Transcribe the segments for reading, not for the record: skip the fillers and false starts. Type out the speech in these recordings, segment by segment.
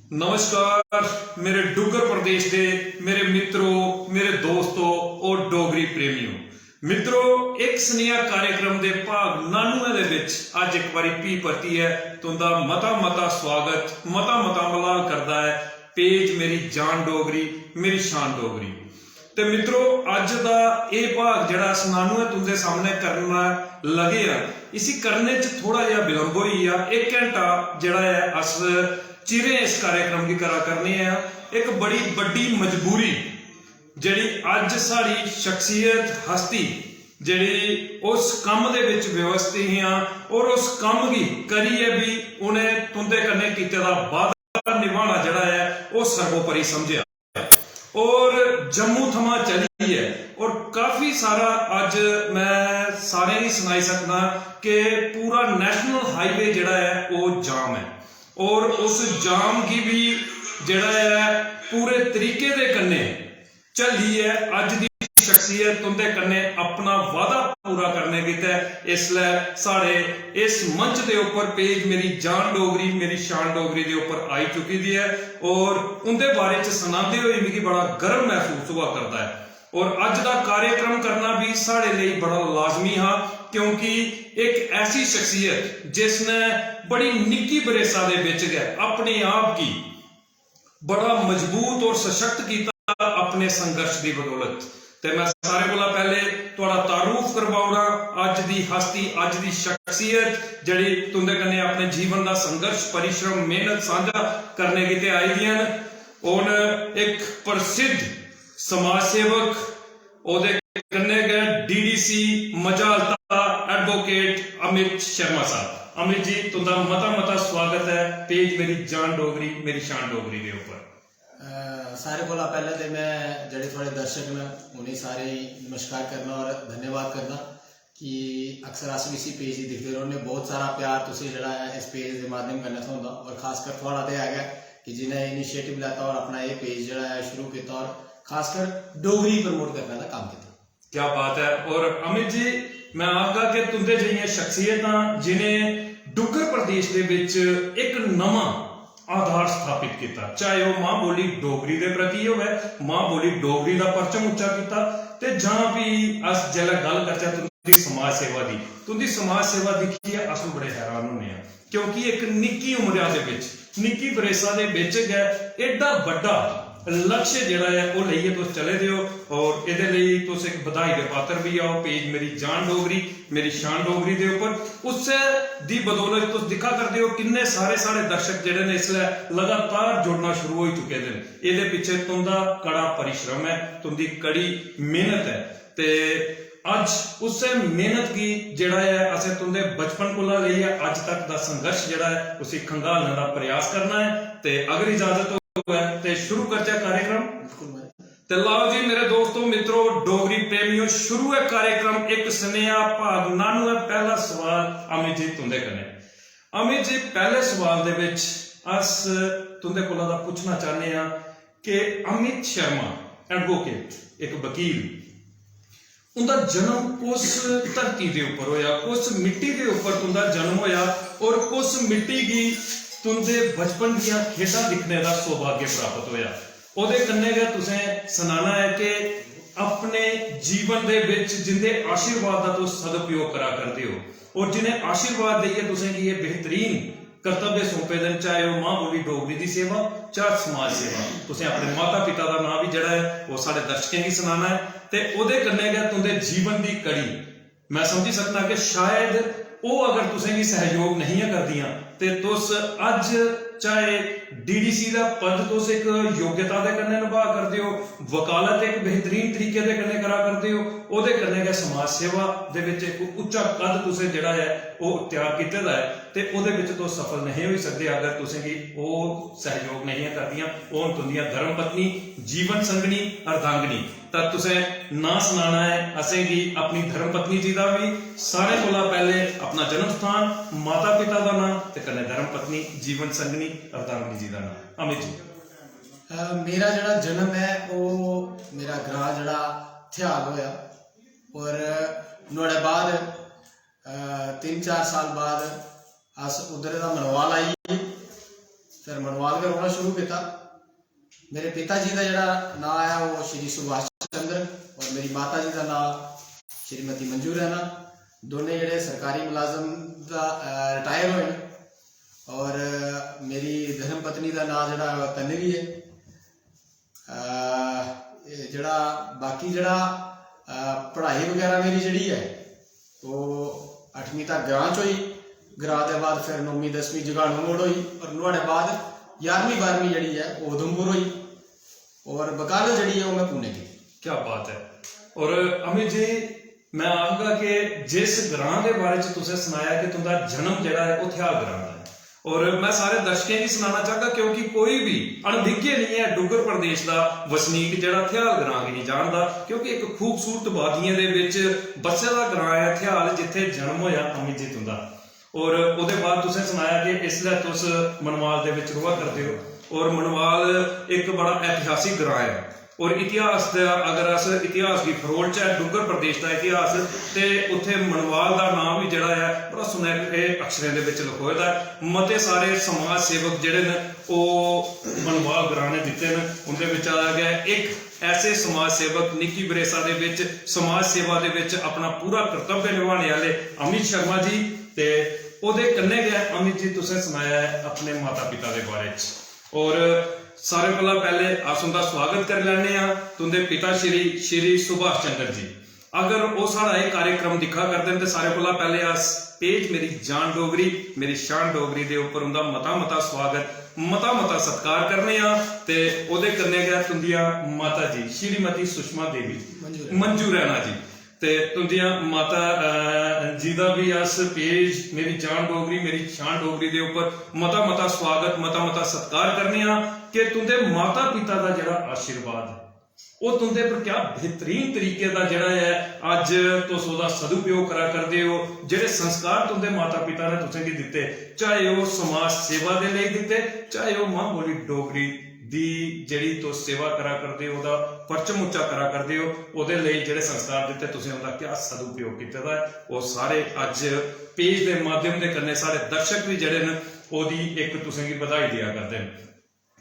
नमस्कार मेरे डुगर प्रदेश के मेरे मित्रों, मेरे दोस्तों और डोगरी प्रेमियों। मित्रों, एक स्नेहा कार्यक्रम के भाग 99 दे विच अज एक बारी भी परती है तुंदा मता मता स्वागत मता मलाल करता है पेज मेरी जान डोगरी मेरी शान डोगरी। ते मित्रों, अज का यह भाग जड़ा 99 तुंदे सामने करना लगे आ, इसी करने च थोड़ा जहा विलंब हुई आ। 1 घंटा जड़ा है अस चिरे इस कार्यक्रम की करा करनी है। एक बड़ी बड़ी मजबूरी जड़ी अज साड़ी शख्सियत हस्ती जड़ी उस काम दे विच व्यवस्थित हैं और उस काम की करी है भी उन्हें तुंदे कन्ने कीते दा वादा निभाना जड़ा है वो सर्वोपरि समझिया और जम्मू थमा चली है। और काफी सारा अज मैं सारे नहीं सुनाई सकता कि पूरा नेशनल हाईवे जड़ा है वो जाम है और उस जाम की भी जड़ा है पूरे तरीके दे कन्ने चली है। अज दी शख्सियत तुंदे कन्ने अपना वादा पूरा करने गितै इसलिए साढ़े इस मंच के उपर पेज मेरी जान डोगरी मेरी शान डोगरी के उपर आई चुकी दी है और उनके बारे च सुनाते हुए मिगी बड़ा गर्व महसूस हुआ करता है। और अज का कार्यक्रम करना भी साढ़े लिए बड़ा लाजमी हा, क्योंकि एक ऐसी शख्सियत जिसने बड़ी निक्की बरेसा दे विच गए अपने आप की बड़ा मजबूत और सशक्त किया अपने संघर्ष की बदौलत। ते मैं सारे कोला पहले थोड़ा तारुफ करवाऊंगा अज दी हस्ती अज दी शख्सियत जड़ी तुंदे कन्ने अपने जीवन का संघर्ष परिश्रम मेहनत साझा करने की आई दियां। उन एक प्रसिद्ध समाज सेवक ओदे कन्ने गए डीडीसी मजालता एडवोकेट अमित शर्मा साहब। अमित जी, तुंदा मता मता स्वागत है पेज मेरी जान डोगरी मेरी शान डोगरी के ऊपर। सारे को पहले तो मैं जड़े थोड़े दर्शक ने उन्हें सारे नमस्कार करना और धन्यवाद करना कि अक्सर अस भी इसी पेज ही दिखते रहो। बहुत सारा प्यार तुसी जड़ा है इस पेज के माध्यम कन्नै थोंदा और खासकर थोड़ा तो है कि जिन्हें इनिशिएटिव लेता और अपना ये पेज जड़ा है शुरू किया और खासकर डोगरी प्रमोट करने का काम किया। क्या बात है। और अमित जी, मैं आखगा कि तुंदे जिहियां शख्सियतां जिन्हें डुगर प्रदेश के विच एक नवा आधार स्थापित किया, चाहे वह मां बोली डोगरी के प्रति हो मां बोली डोगरी का परचम उच्चा किया, ते जहां भी अस जल्द गल करचे तुंदी समाज सेवा की तुंदी समाज सेवा दिखिए अस बड़े हैरान होने हैं, क्योंकि एक निक्की उम्र दे विच निक्की बरेसा दे विच गए एडा बड़ा लक्ष्य जड़ा है वो लेइए तुस चले दियो और इहदे लई तुस एक बधाई के पात्र भी आओ पेज मेरी जान डोगरी मेरी शान डोगरी दे उपर। उस दी बदौलत तुस दिखा करदे हो किन्ने सारे सारे दर्शक जेडे ने इसलिए लगातार जुड़ना शुरू हो चुके हैं। इहदे पिछे तुंदा कड़ा परिश्रम है, तुंदी कड़ी मेहनत है ते अज उस मेहनत की जड़ा है असें तुंदे बचपन कोला लेइयै अज तक दा संघर्ष जड़ा है उसी खंगालने का प्रयास करना है। ते अगर इजाजत ते शुरू करते कार्यक्रम। ते लाओ जी मेरे दोस्तों मित्रों डोगरी प्रेमियों, शुरू है कार्यक्रम एक स्नेहा भाग 99। पहला सवाल अमित जी तुंदे कन्ने। अमित जी, पहले सवाल दे विच अस तुंदे कोला दा पूछना चाहते हैं कि अमित शर्मा एडवोकेट एक वकील, उनका जन्म उस धरती के उपर होया, उस मिट्टी के उपर तुंदा जन्म होया और उस मिट्टी की तुंदे बचपन दियां खेडां दिखने का सौभाग्य प्राप्त होया। ओदे कन्ने गै तुसें सुनाना है कि अपने जीवन दे विच जिंदे आशीर्वाद का तुस सदुपयोग करा करते हो और जिन्हें आशीर्वाद देइए तुसें कि ये बेहतरीन कर्तव्य सौंपे देन, चाहे वह मां बोली डोगरी की सेवा चाहे समाज सेवा। तुसें अपने माता पिता का नाम भी जड़ा है वो सारे दर्शकें की सुनाना है ते ओदे कन्ने गै तुंदे जीवन की कड़ी मैं समझी सकता कि शायद वो अगर तुसें की सहयोग नहीं है करदियां ते तुस अज चाहे डीडीसी का पद तुस एक योग्यता दे कन्ने निभा करदे हो, वकालत एक बेहतरीन तरीके दे कन्ने करा करदे हो, ओदे कन्ने गै समाज सेवा दे विच एक उच्चा कद तुसें जड़ा है वो तैयार कीते दा है ते ओदे विच तुस सफल नहीं हो सकदे अगर तुसें की वो सहयोग नहीं है करदियां। ओह तुंदियां धर्म पत्नी जीवन संगनी अर्धांगनी तब तुसें ना सुनाना है असें की अपनी धर्म पत्नी जी का भी सारे कोला पहले अपना जन्म स्थान माता पिता का नाम ते कन्ने धर्म पत्नी जीवन संगनी अर्धांगनी जी का नाम। अमित जी, मेरा जड़ा जन्म है वो मेरा ग्रां जड़ा थ्याल होया और नोड़े बाद 3-4 साल बाद अस उधर दा मनवाल आई फिर मनवाल में रोना शुरू किया। मेरे पिता जी का जोड़ा नाम है वो श्री सुभाष चंद्र और मेरी माता जी का नाम श्रीमती मंजू रैना। दोनों जोड़े सरकारी मुलाजम का रिटायर हुए और मेरी धर्म पत्नी का नाम जोड़ा तनवी है। जड़ा बाकी जड़ा पढ़ाई वगैरह मेरी जी है वो 8वीं तक ग्रां च हुई। ग्रां के बाद फिर 9वीं 10वीं जगाणू मोड़ हुई और नुआढ़े बाद 11वीं 12वीं जी है वो उधमपुर हुई और वकालत जी है वो मैं पुणे की। क्या बात है। और अमित जी मैं आखगा कि जिस ग्रां के बारे च तुसें सुनाया कि तुंदा जन्म जड़ा है वो थेहाल ग्रां दा है और मैं सारे दर्शकें की सुनाना चाहता क्योंकि कोई भी अणभिज्ञ नहीं है डुगर प्रदेश का वसनीक जड़ा थेहाल ग्रां गी नहीं जानता क्योंकि एक खूबसूरत वादियां दे विच बसे दा ग्रां है थेहाल जिथे जन्म होया अमित जी तुंदा। और उसदे बाद तुसें सुनाया कि इसलै तुस मनवाल दे विच रहा करते हो और मनवाल एक बड़ा ऐतिहासिक ग्रां है और इतिहास का अगर अस इतिहास की फरोल च है डुगर प्रदेश का इतिहास तो उत्थे मनवाल का नाम भी जड़ा है बड़ा सुनहरे अक्षरें दे विच लिखोए दा है। मते सारे समाज सेवक जिहड़े ने वो मनवाल ग्रां ने दिते ने उनदे विच आ गया एक ऐसे समाज सेवक निक्की बरेसा दे विच समाज सेवा दे विच अपना पूरा कर्तव्य निभाने वाले अमित शर्मा जी ते ओदे कन्ने गया अमित जी तुसें सुनाया है अपने माता पिता के बारे च और सारे कोला पहले अस उनका स्वागत कर लैने तुंदे पिता श्री सुभाष चंद्र जी। अगर वो साड़ा ये कार्यक्रम दिखा करते हैं तो सारे कोला पहले अस पेज मेरी जान डोगरी मेरी शान डोगरी दे उपर उनका मता स्वागत मता सत्कार करने ते ओदे कन्ने गया तुंदियां माता जी श्रीमती सुषमा देवी मंजू रैना जी ते तुंदियां माता जी का भी अस पेज मेरी जान डोगरी मेरी शान डोगरी दे उपर मता स्वागत मता सत्कार करने कि तुंदे माता पिता का जड़ा आशीर्वाद है वो तुंदे पर क्या बेहतरीन तरीके का जड़ा है अज तुस ओहदा सदुपयोग करा करदे हो। जेडे संस्कार तुंदे माता पिता ने तुसें गी दिते चाहे वो समाज सेवा दे लई दिते चाहे वो मां बोली डोगरी दी जेड़ी तुस सेवा करा करदे हो ओहदा परचम उच्चा करा करदे हो ओहदे लई जेडे संस्कार दिते तुसें ओहदा क्या सदुपयोग कीता दा है वो सारे अज पेज के माध्यम के कन्ने सारे दर्शक भी जेडे ने ओहदी एक तुसें गी बधाई दिया करदे हैं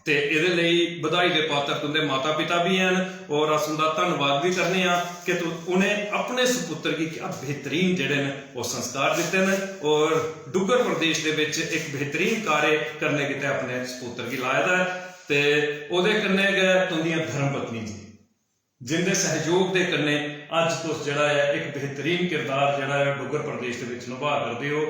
ते इहदे लई बधाई दे पात्र तुंदे माता पिता भी हैं और अस उनका धन्नवाद भी करने कि उन्हें अपने सपुत्र की क्या बेहतरीन जेडे ने वो संस्कार दिते हैं और डुगर प्रदेश के विच एक बेहतरीन कार्य करने गिते अपने सपुत्र की लाया है ते ओहदे कन्ने गए तुंदियां धर्मपत्नी जी जिंदे सहयोग के कन्ने अज तुस जड़ा है एक बेहतरीन किरदार जड़ा है डुगर प्रदेश के विच निभा करते हो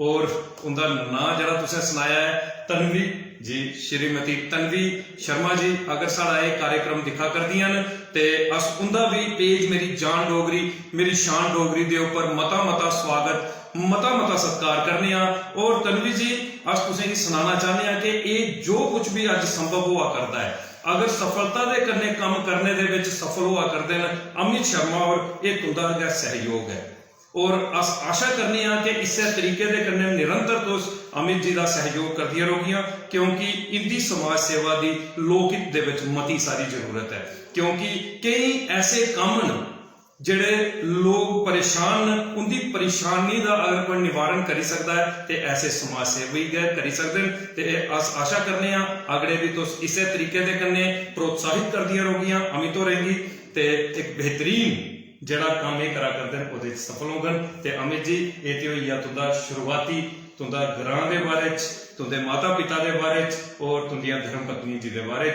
और उनका नाम जड़ा तुसें सुनाया है तनवी जी श्रीमती तनवी शर्मा जी। अगर साड़ा ये कार्यक्रम दिखा करदियां ने ते अस उनका भी पेज मेरी जान डोगरी मेरी शान डोगरी दे उपर मता स्वागत मता सत्कार करने और तनवी जी अस तुसें सुनाना चाहते कि ये जो कुछ भी अज संभव हुआ करता है अगर सफलता के कन्ने काम करने दे विच सफल हुआ करते हैं अमित शर्मा और एक तुंदा सहयोग है और अस आशा करने कि इस तरीके के कन्ने निरंतर तुस अमित जी का सहयोग करदियां रहोगियां क्योंकि इनकी समाज सेवा की लोकहित दे विच मती सारी जरूरत है क्योंकि कई ऐसे काम न जेडे लोग परेशान उनकी परेशानी का अगर कोई निवारण करी सकता है तो ऐसे समाज सेवी गए करी सकते हैं ते अस आशा करने अगड़े भी तुस इस तरीके के कन्ने प्रोत्साहित करदियां रहोगियां अमित होरेंगी ते एक बेहतरीन जड़ा काम ये करा करते हैं वो सफल होगन ते अमित जी ये तो होई तुंदा शुरुआती तुंदा ग्रां के बारे तुंदे माता पिता के बारे और तुंदियां धर्मपत्नी जी के बारे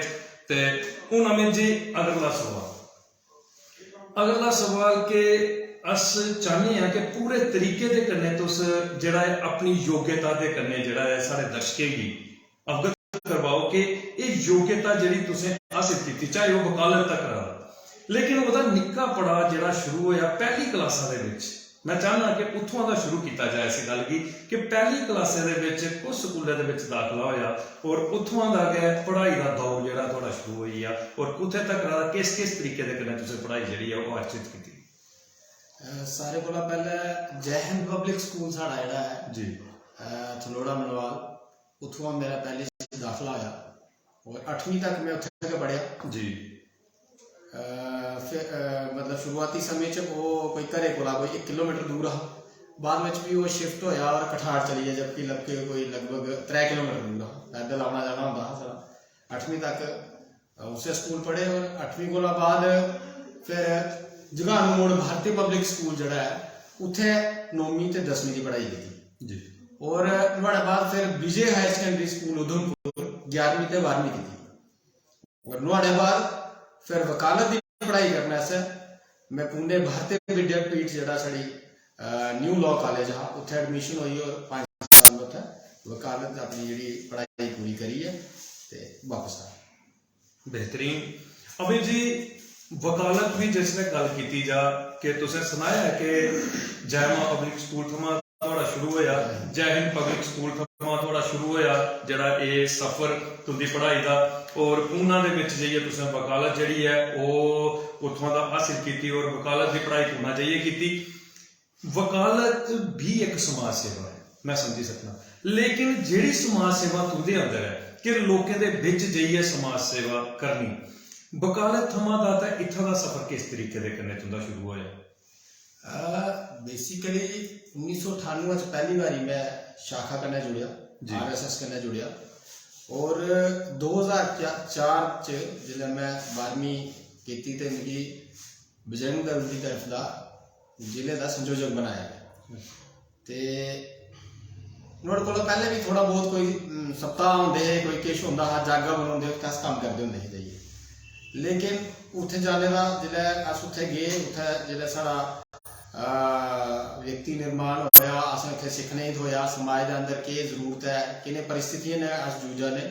ते हुण अमित जी अगला सवाल के अस चाहते हैं कि पूरे तरीके के कन्ने तुस जड़ा है अपनी योग्यता के कन्ने जड़ा है सारे दर्शकें की अवगत करवाओ कि ये योग्यता जी तुसें हासिल की चाहे वह वकालत तक रहा लेकिन वह निक्का पड़ा जड़ा शुरू होया पहली क्लासा दे विच मैं चाहना कि उत्थों का शुरू किया जाए इस गल की कि पहली क्लासे दे विच कुछ स्कूलों के दाखला होया और उत्थों का गया पढ़ाई का दौर जड़ा थोड़ा शुरू हुई है और कुत्थे तक रहा किस तरीके के कन्नै तुसीं पढ़ाई जी है वो अर्जित की। सारे को पहले जय हिंद पब्लिक स्कूल साड़ा जड़ा है जी थलोड़ा मनवाल उत्थों मेरा पहले दाखला होया और 8वीं तक मैं उत्थे पढ़िया जी। फिर मतलब शुरुआती समय च वो कोई घरे कोला कोई 1 किलोमीटर दूर हा बाद में भी वो शिफ्ट होया और कठाड़ चली गया, जबकि लगे कोई लगभग 3 किलोमीटर दूर पैदल आना जाना होंदा हा सारा। 8वीं तक उसे स्कूल पढ़े और 8वीं कोला बाद फिर जगानू मोड़ भारतीय पब्लिक स्कूल जड़ा है उत्थे 9वीं ते 10वीं की पढ़ाई की जी। और नुआढ़े बाद फिर विजय हायर सेकेंडरी स्कूल उधमपुर 11वीं ते 12वीं की और नुआढ़े बाद फिर वकालत की पढ़ाई करने से मैं पुणे भारतीय विद्यापीठ जड़ा साड़ी न्यू लॉ कॉलेज हा उत्थे एडमिशन हुई और 5 साल उत्थे वकालत अपनी जी पढ़ाई पूरी करी है ते वापस आ। बेहतरीन। अभी जी वकालत भी जिसने गल की जा कि तुसें सुनाया है कि जय मां पब्लिक स्कूल थमां थोड़ा शुरू होया, जय हिंद पब्लिक स्कूल थमां थोड़ा शुरू होया जड़ा ये सफर तुंदी पढ़ाई दा, और पूना दे विच जाइए तुसें वकालत जड़ी है वो उत्थों दा हासिल की और वकालत की पढ़ाई पूना जाइए की। वकालत भी एक समाज सेवा है, मैं समझी सकना, लेकिन जिहड़ी समाज सेवा तुंदे अंदर है कि लोकें दे विच जाइए समाज सेवा करनी, वकालत थमां दा तां इत्थों दा सफर किस तरीके दे कन्नै तुंदा शुरू होया? बेसिकली 1998 च पहली बारी मैं शाखा कन्नै जुड़िया, RSS कन्नै जुड़िया और 2004 च जिसलै मैं 12वीं कीती ते मिगी बजरंग दल दी तरफ दा जिले का संयोजक बनाया गया ते नुआढ़े कोला पहले भी थोड़ा बहुत कोई सप्ताह होंदे हे, कोई किश होंदा हा, जागा बनाउंदे होंदे अस कम्म करदे होंदे हे जाइए। लेकिन उत्थे जाने दा जिसलै अस उत्थे गए, उत्थे जिसलै साढ़ा व्यक्ति निर्माण होया, असें उत्थे सिक्खने ही थोया समाज के अंदर केह् जरूरत है, किन्ने परिस्थितियां ने अस जूझा ने,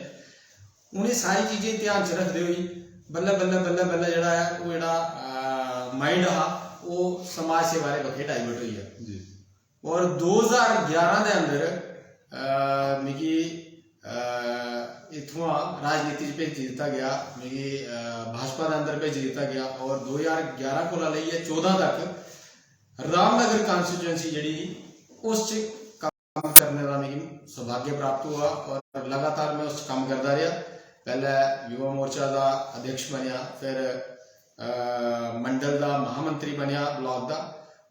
उन्हें सारी चीजें ध्यान च रखते हुए बल्ले बल्ले बल्ले बल्ले जड़ा है वो जड़ा माइंड हा वो समाज सेवा दे बक्खे डाइवर्ट हुई है। और 2011 के अंदर मिगी इत्थुआं राजनीति भेजी दिता गया, मिगी भाजपा के अंदर भेजी दिता गया और 2011 को लेइयै 14 तक रामनगर कॉन्स्टिट्यूएंसी जी उस काम करने का मिगी सौभाग्य प्राप्त हुआ और लगातार मैं उस काम करता रहा। पहले युवा मोर्चा का अध्यक्ष बनया, फिर मंडल का महामंत्री बनया ब्लॉक का,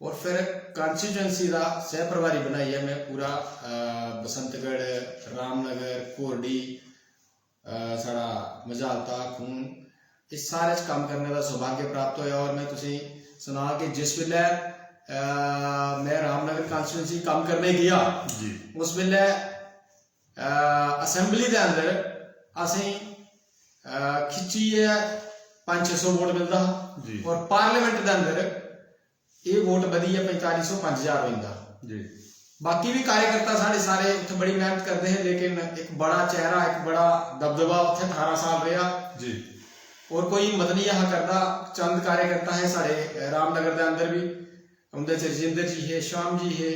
और फिर कॉन्स्टिट्यूएंसी का सह प्रभारी बनाई है मैं पूरा बसंतगढ़, रामनगर, कोरडी, साड़ा मजालता, खून, इस सारे काम करने का सौभाग्य प्राप्त होया। और मैं तुझे सुना कि जिस वेले मैं रामनगर कॉन्स्टिट्यूएंसी काम करने गया उस वेले असैम्बली के अंदर असें खिच्ची है 500-600 वोट मिलता और पार्लियामेंट के अंदर ये वोट बधी है 4500-5000 मिलता। बाकी भी कार्यकर्ता सारे उत्थे बड़ी मेहनत करते हैं, लेकिन एक बड़ा चेहरा, एक बड़ा दबदबा उत्थे 18 साल रहा और कोई हिम्मत नहीं यहाँ करता। चंद कार्यकर्ता है साढ़े रामनगर के अंदर भी, उनके रजिंदर जी है, श्याम जी है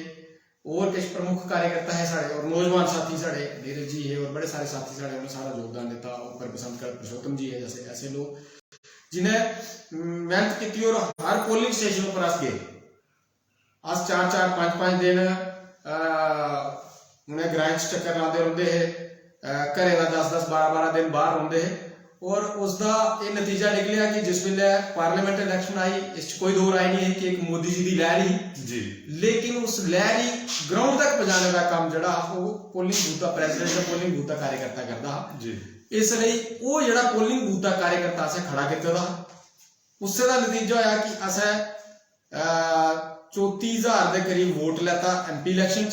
और कुछ प्रमुख कार्यकर्ता है साढ़े, और नौजवान साथी साढ़े धीरज जी है और बड़े सारे साथी साढ़े उन्होंने सारा योगदान देता। ऊपर बसंतगढ़ पुरुषोत्तम जी है, जैसे ऐसे लोग जिन्हें मेहनत की और हर पोलिंग स्टेशन पर अस गए, अस 4-4, 5-5 दिन उन्हें ग्रां चक्कर लाते रोंदे है, घरे का 10-10, 12-12 दिन बाहर रोंदे है। और उसका ये नतीजा निकलिया कि जिस वेले पार्लियामेंट इलेक्शन आई, इस कोई दो राय नहीं है कि एक मोदी जी की लहर ही, लेकिन उस लहर ही ग्राउंड तक पहुंचाने का काम जड़ा वो पोलिंग बूथ का प्रेसिडेंट या पोलिंग बूथ का कार्यकर्ता करता। इसलिए वो जड़ा पोलिंग बूथ का कार्यकर्ता असें खड़ा किया, उससे दा नतीजा होया कि असें 34,000 के करीब वोट लेता MP इलेक्शन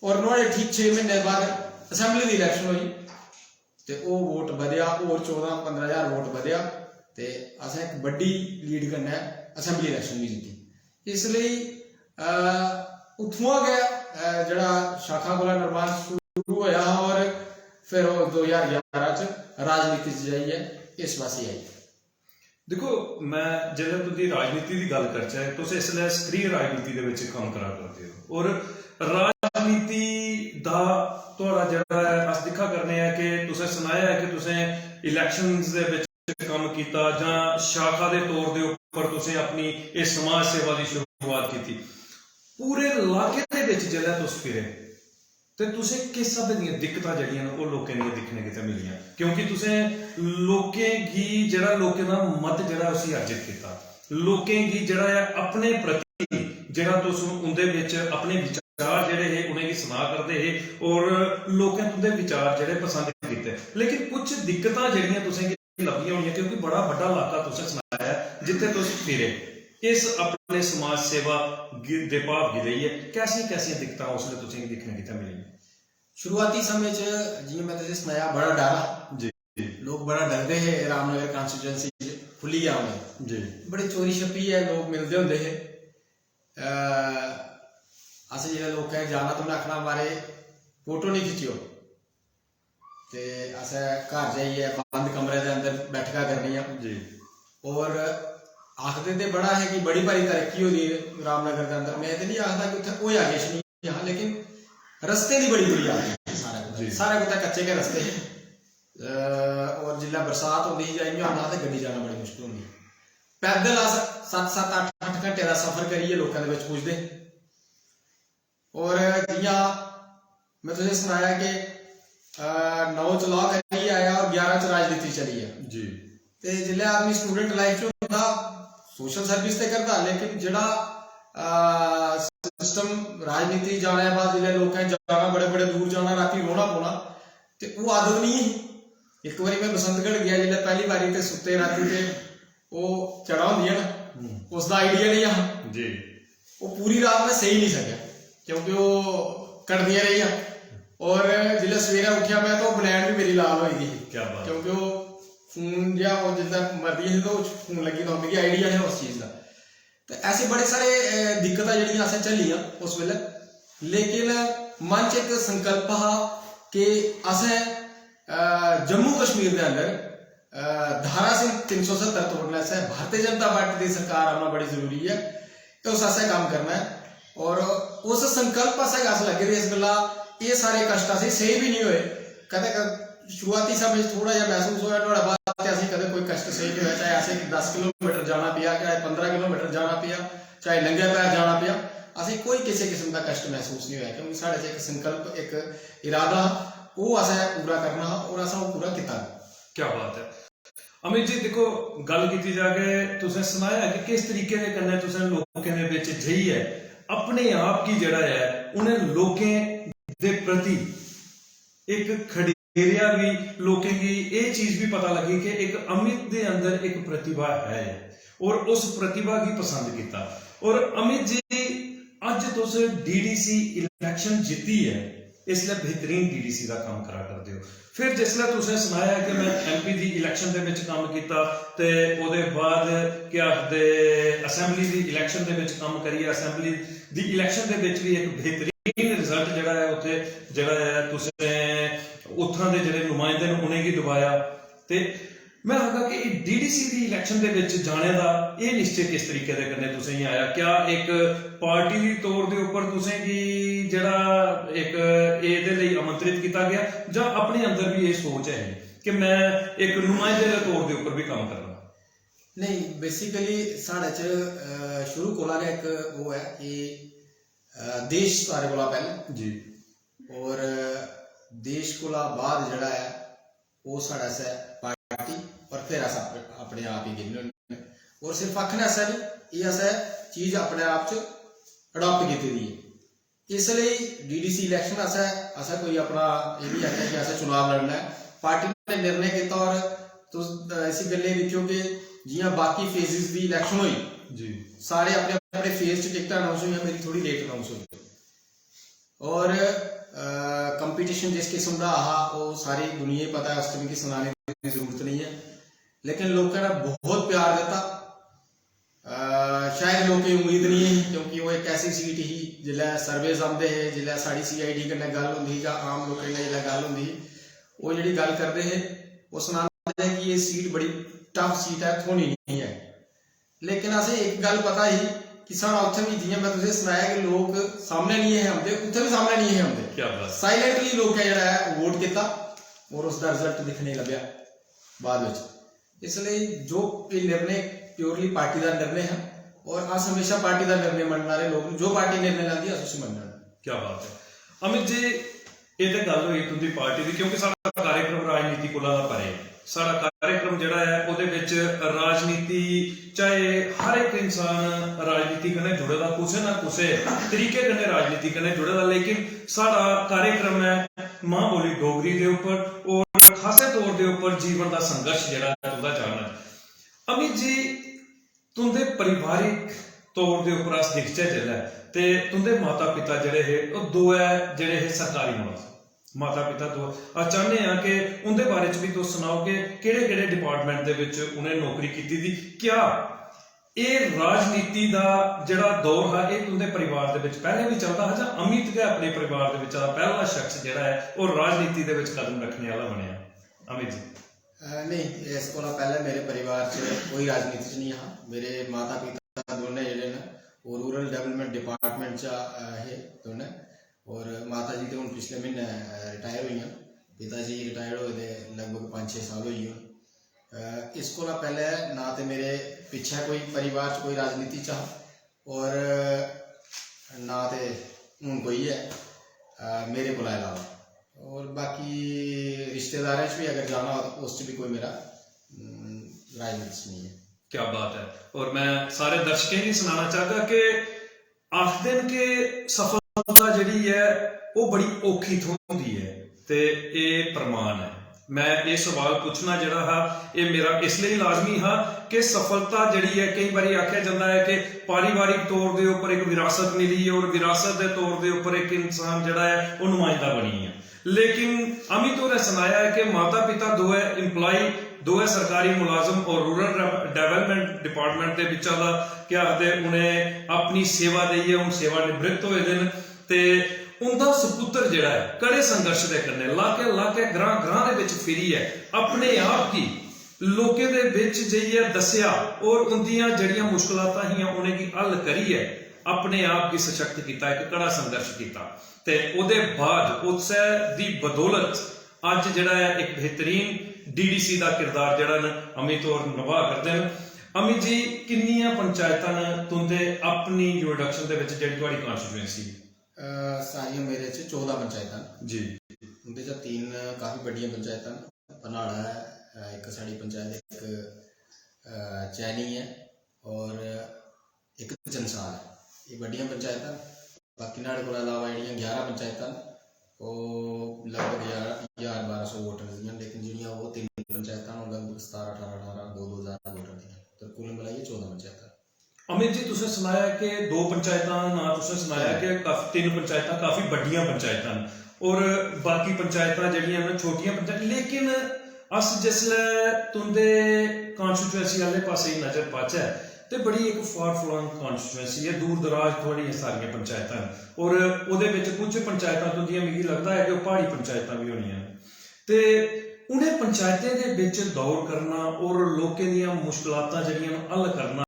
और नुआढ़े ठीक 6 महीने बाद असैम्बली की इलेक्शन हुई ते वो वोट बढ़िया और 14-15,000 वोट बढ़िया ते असें एक बड़ी लीड कन्नै असैम्बली इलेक्शन भी जीती। इसलिए उत्थुआं गै जड़ा शाखा कोला निर्माण शुरू होया और फिर 2011 च राजनीति च जाइए इस पासे आई। देखो, मैं जिसलै तुंदी राजनीति की गल करचै, तुस इसलै सक्रिय राजनीति दे विच कम्म करा करदे हो और राजनीति दा तुहाड़ा जेह्ड़ा है अस दिक्खा करने हैं कि तुसें सनाया है कि तुसें इलैक्शनस दे विच कम्म कीता जां शाखा दे तौर दे उप्पर तुसें अपनी इस समाज सेवा की शुरुआत की। पूरे इलाके दे विच जिसलै तुस फिरे ते तुसें किस स्हाबै दियां दिक्कतां जेह्ड़ियां न ओह् लोकें दियां दिक्खने गितै मिलियां, क्योंकि तुसें लोकें गी जेह्ड़ा लोकें दा मत जेह्ड़ा उसी अर्जित कीता, लोकें गी जेह्ड़ा है अपने प्रति ਜਿਹੜਾ ਤੁਸੀਂ ਉਹਦੇ ਵਿੱਚ ਆਪਣੇ ਵਿਚਾਰ ਜਿਹੜੇ ਹੈ ਉਹਨੇ ਕੀ ਸੁਣਾ ਕਰਦੇ ਹੈ ਔਰ ਲੋਕਾਂ ਤੋਂ ਦੇ ਵਿਚਾਰ ਜਿਹੜੇ ਪਸੰਦ ਕੀਤੇ ਲੇਕਿਨ ਕੁਝ ਦਿੱਕਤਾਂ ਜਿਹੜੀਆਂ ਤੁਸੀਂ ਲੱਭੀਆਂ ਹੋਈਆਂ क्योंकि बड़ा बड़ा इलाका तुसें सुनाया है जिथे तुसीं फिरे इस अपने समाज सेवा दे भाव गी रही है कैसी कैसी दिक्कतां उसने तुसें दिखने की मिली शुरुआती समय च जियां मैं तुसें सुनाया बड़ा डर जी लोग बड़ा डरते हैं रामनगर कॉन्स्टिट्यूएंसी खुली आम है जी बड़ी चोरी छप्पी है लोग मिलते होंगे है अस जो लोग जाना तो उन्हें आखना हमारे फोटो नहीं खिंचियो ते अस घर जाइए बंद कमरे के अंदर बैठका करनी जी और आखते तो बड़ा है कि बड़ी भारी तरक्की होती है रामनगर के अंदर मैं तो नहीं आखता कि उत्थे कोई आगे नहीं यहाँ लेकिन रस्ते की बड़ी बुरी हालत है सारा कुछ कच्चे के रस्ते है और जिला बरसात होती ही जाएंगे ना तो गड्डी जाना बड़ी मुश्किल होगी पैदल अस 7-7 8-8 घंटे का सफर करिए लोगों के पुजदे और जियां मैं तुझे सुनाया कि 9 च लॉ करी आया और 11 च राजनीति चली है जी ते जिले आदमी स्टूडेंट लाइफ च होंदा सोशल सर्विस ते करता लेकिन जेड़ा सिस्टम राजनीति जाने के बाद जिले लोग जाना बड़े बड़े दूर जाना राती रोना पौना ते वो आदत नहीं है एक बारी मैं बसंतगढ़ गया जिले पहली बारी ते सुते राती ते वो चढ़ा होंदी है ना उसका आइडिया नहीं है जी वो पूरी रात में सही नहीं सकिया क्योंकि वो कटदियां रही और जिले सवेरे उठा मैं तो बनैन भी मेरी लाल हुई थी क्या बात क्योंकि वो फोन या जिदा मर्दी है तो फोन लगी तो मुझे आइडिया है उस चीज़ का तो ऐसे बड़े सारे दिक्कतें जड़ियां असें झल्लियां उस वेले लेकिन मन च एक संकल्प हा कि असें जम्मू कश्मीर के अंदर धारा सिंह 370 तोड़ने से भारतीय जनता पार्टी की सरकार आना बड़ी जरूरी है तो उस असें काम करना है और उस संकल्प असें अस लगे थे इस गल्ला ये सारे कष्ट असें सही भी नहीं हुए कदे शुरुआती समय थोड़ा जिहा महसूस होया नुहाड़े बाद असें कदे कोई कष्ट सही नहीं हुआ चाहे असें 10 किलोमीटर जाना पिया चाहे 15 किलोमीटर जाना पिया चाहे नंगे पैर जाना पिया असें कोई किसी किस्म का कष्ट महसूस नहीं हुआ क्योंकि साढ़े च एक संकल्प एक इरादा वो असें पूरा करना और असें वो पूरा किया क्या बात है अमित जी देखो गल की जाके तुसें सुनाया कि किस तरीके के कन्नै तुसें लोकें दे विच जाइए अपने आप की जड़ा है उन्हें लोकें दे प्रति एक खडेरिया भी लोकें की ये चीज भी पता लगी कि एक अमित दे अंदर एक प्रतिभा है और उस प्रतिभा की पसंद किया और अमित जी अज तुस डीडीसी इलेक्शन जीती है इसलिए बेहतरीन डीडीसी का काम करा करते हो फिर जिसले तुसें सुनाया कि मैं एमपी की इलेक्शन के काम किया ते ओदे बाद क्या आखदे असैंबली की इलेक्शन के काम करिए असैंबली की इलेक्शन के भी एक बेहतरीन रिजल्ट जड़ा है उत्थे जड़ा है तुसें उत्थां दे जेहड़े नुमाइंदे ने उन्हें गी दबाया ते मैं आखा कि डीडीसी की इलेक्शन के जाने का ये निश्चय किस तरीके के करने तुसें ही आया क्या एक पार्टी की तौर के उपर तुसें की जड़ा एक एदे लई आमंत्रित किया गया जां अपने अंदर भी ये सोच है कि मैं एक नुमाइंदे के तौर के उपर भी काम करना नहीं बेसिकली साढ़े च शुरू कोला गै एक वो है कि देश सारे कोला पहले जी और देश कोला बाद जड़ा है वो साढ़ा से पार्टी और फिर अस अपने आप ही गिनने और सिर्फ आखने ऐसा नहीं ये अस चीज अपने आप च अडॉप्ट की दी है इसलिए डीडीसी इलेक्शन अस कोई अपना ये भी आख्या कि अस चुनाव लड़ना है पार्टी ने निर्णय किया और तुस ऐसी गल्लें दिक्खियो कि जियां बाकी फेजेस की इलेक्शन हुई जी सारे अपने अपने फेज च टिकट अनाउंस हुई मेरी थोड़ी लेट अनाउंस हुई और कंपटीशन जिस किस्म का आहा वो सारी दुनिया पता है उस टाइम की सुनाने की जरूरत नहीं है लेकिन लोगों ने बहुत प्यार दिता शायद लोगों की उम्मीद नहीं है क्योंकि वो एक ऐसी सीट ही जिले सर्वेज आते हैं जिले साड़ी CID कन्नै गल होंदी या आम लोगों ने जिले गल होंदी वो जी गल करते हैं वो सुनाते हैं कि ये सीट बड़ी टफ सीट है थोड़ी नहीं है लेकिन असें एक गल पता ही कि साढ़ा उत्थे भी जियां मैं तुसें सुनाया कि लोग सामने नहीं है आते उत्थे भी सामने नहीं है आते साइलेंटली लोग जड़ा है वोट किया और उसका रिजल्ट दिखने लग्या बाद में इसलिए जो निर्णय प्योरली पार्टी का निर्णय है और अस हमेशा पार्टी का निर्णय मनने वाले लोग जो पार्टी निर्णय लाती है उसे मनना क्या बात है अमित जी ये तो गल हुई तुंदी पार्टी की क्योंकि सारा कार्यक्रम राजनीति कोला दा परे सारा कार्यक्रम जड़ा है उहदे विच राजनीति चाहे हर एक इंसान राजनीति कन्नै जुड़े दा कुसै ना कुसै तरीके कन्नै राजनीति कन्नै जुड़े दा, लेकिन साड़ा कार्यक्रम है मां बोली डोगरी दे उपर और खासे तौर दे उपर जीवन दा संघर्ष जेहड़ा तुंदा जानना। अमित जी, तुंदे पारिवारिक तौर दे उपर अस दिखचै जेल्लै ते तुंदे माता पिता जेहड़े हे ओह् दोए जेहड़े हे सरकारी मुलाजम, माता पिता दो। अस चाहने हैं कि उनके बारे च भी तुस सुनाओ कि केड़े केड़े डिपार्टमेंट दे विच उन्हें नौकरी की थी। क्या ये राजनीति का जिहड़ा दौर है ये तुंदे परिवार दे विच पहले भी चलता है, जां अमित गै अपने परिवार दे विच पहला शख्स जिहड़ा है वो राजनीति दे विच कदम रखने वाला बनया? अमित जी नहीं, इस कोला पहले मेरे परिवार च कोई राजनीति च नहीं हा। मेरे माता पिता दोनों जेहड़े ने वो रूरल डेवलपमेंट डिपार्टमेंट च है दोनों, और माता जी तो हूँ पिछले महीने रिटायर हुई, पिता जी रिटायर हुए थे लगभग 5-6 साल हुई है। इस कोला पहले ना तो मेरे पिछे कोई परिवार च कोई राजनीति चा और ना तो हूँ कोई है मेरे को अलावा, और बाकी रिश्तेदारों च भी अगर जाना हो तो उस भी कोई मेरा राजनीति नहीं है। क्या बात है। और मैं सारे दर्शकों को सुनाना चाहता कि आखदे के सफलता जिहड़ी है वो बड़ी औखी होंदी है ते ये प्रमाण है। मैं ये सवाल पूछना जिहड़ा हा ये मेरा इसलिए लाजमी हा कि सफलता जिहड़ी है कई बार आख्या जाता है कि पारिवारिक तौर के उपर एक विरासत मिली है और विरासत के तौर के उपर एक इंसान जिहड़ा है वो नुमाइंदा बनी है, लेकिन अमित होरें सुनाया है कि माता पिता दोए इंप्लॉय दोए सरकारी मुलाजम और रूरल डेवलपमेंट डिपार्टमेंट के विच क्या आखदे उन्हें अपनी सेवा दी है, उन सेवा निवृत्त होए दिन ते उनका सुपुत्र जिहड़ा है कड़े संघर्ष के कन्नै लाके ग्रां ग्रां दे विच फिरी है, अपने आप की लोकें दे विच जाइए दस्सिया और उनदियां जड़ियां मुश्किलातां हियां उन्हें की हल करी है, अपने आप की सशक्त किया, एक कड़ा संघर्ष किया ते उहदे बाद उस दी बदौलत अज जिहड़ा है एक बेहतरीन डीडीसी का किरदार जिहड़ा अमित और निभा करते हैं। अमित जी, किन्नियां पंचायतां ने तुंदे अपनी इंट्रोडक्शन दे विच जिहड़ी तुहाडी कॉन्स्टिट्यूएंसी? सारियां मेरे च 14 पंचायतां जी, उनके च 3 काफ़ी बड़ियां पंचायतां, पनाड़ा है एक साड़ी पंचायत, एक चैनी है और एक चंसाल है, ये बड़ियां पंचायतां। बाकी नाड़े को अलावा जिहड़ियां 11 पंचायतां वो लगभग 1100-1200 वोटर दियां, लेकिन जिहड़ियां वो 3 पंचायतां लगभग 17-18 2,000 वोटर दियां, तो कुल मिलाइए 14 पंचायतां। अमित जी, तुसें सुनाया कि 2 पंचायतां ना, तुसें सुनाया कि 3 पंचायतां काफ़ी बड़ियां पंचायतां और बाकी पंचायतां जिहड़ियां न छोटियां पंचायत, लेकिन अस जिसलै तुंदे कॉन्स्टिट्यूएंसी वाले पासे नज़र पाचै तो बड़ी एक फार फ्लॉन्ग कॉन्स्टिट्यूएंसी है, दूर दराज थोड़ी सारियां पंचायतां और उहदे विच कुछ पंचायतां तुंदियां मिगी लगदा है कि पहाड़ी पंचायतां भी होणियां ते उन्हें पंचायतें दे विच दौर करना और लोकें दीयां मुश्किलातां जिहड़ियां हल करना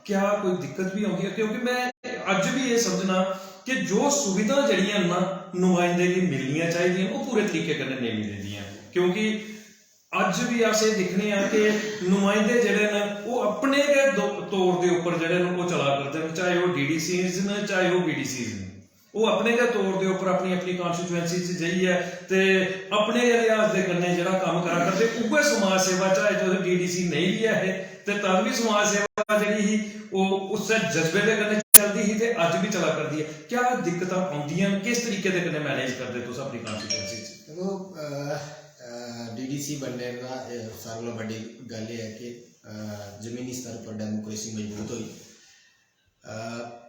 क्या कोई दिक्कत भी आती है? क्योंकि मैं अज भी ये समझना कि जो सुविधा जड़ियां ना नुमाइंदे की मिलनियां चाहिए वो पूरे तरीके कन्नै नहीं मिलदियां, क्योंकि अज भी अस ये दिखने कि नुमाइंदे जिहड़े न वो अपने गै तौर के उपर जिहड़े न वो चला करदे न, चाहे वो डीडीसीज न चाहे वो बीडीसीज न, वो अपने गै तौर के उपर अपनी अपनी कॉन्स्टिट्यूएंसी च जाइए ते अपने गै लिहाज दे कन्नै जिहड़ा कम्म करा करदे, उ'ऐ समाज सेवा चाहे जो डीडीसी नहीं भी है ते तद भी समाज सेवा जिहड़ी ही वो उस जज्बे के कन्नै चलदी ही ते अज भी चला करदी है। क्या दिक्कतां आउंदियां, किस तरीके दे कन्नै मैनेज करदे तुस अपनी कॉन्स्टिट्यूएंसी च? देखो, डीडीसी बनने का सारे कोला बड़ी गल है कि जमीनी स्तर पर डेमोक्रेसी मजबूत हुई।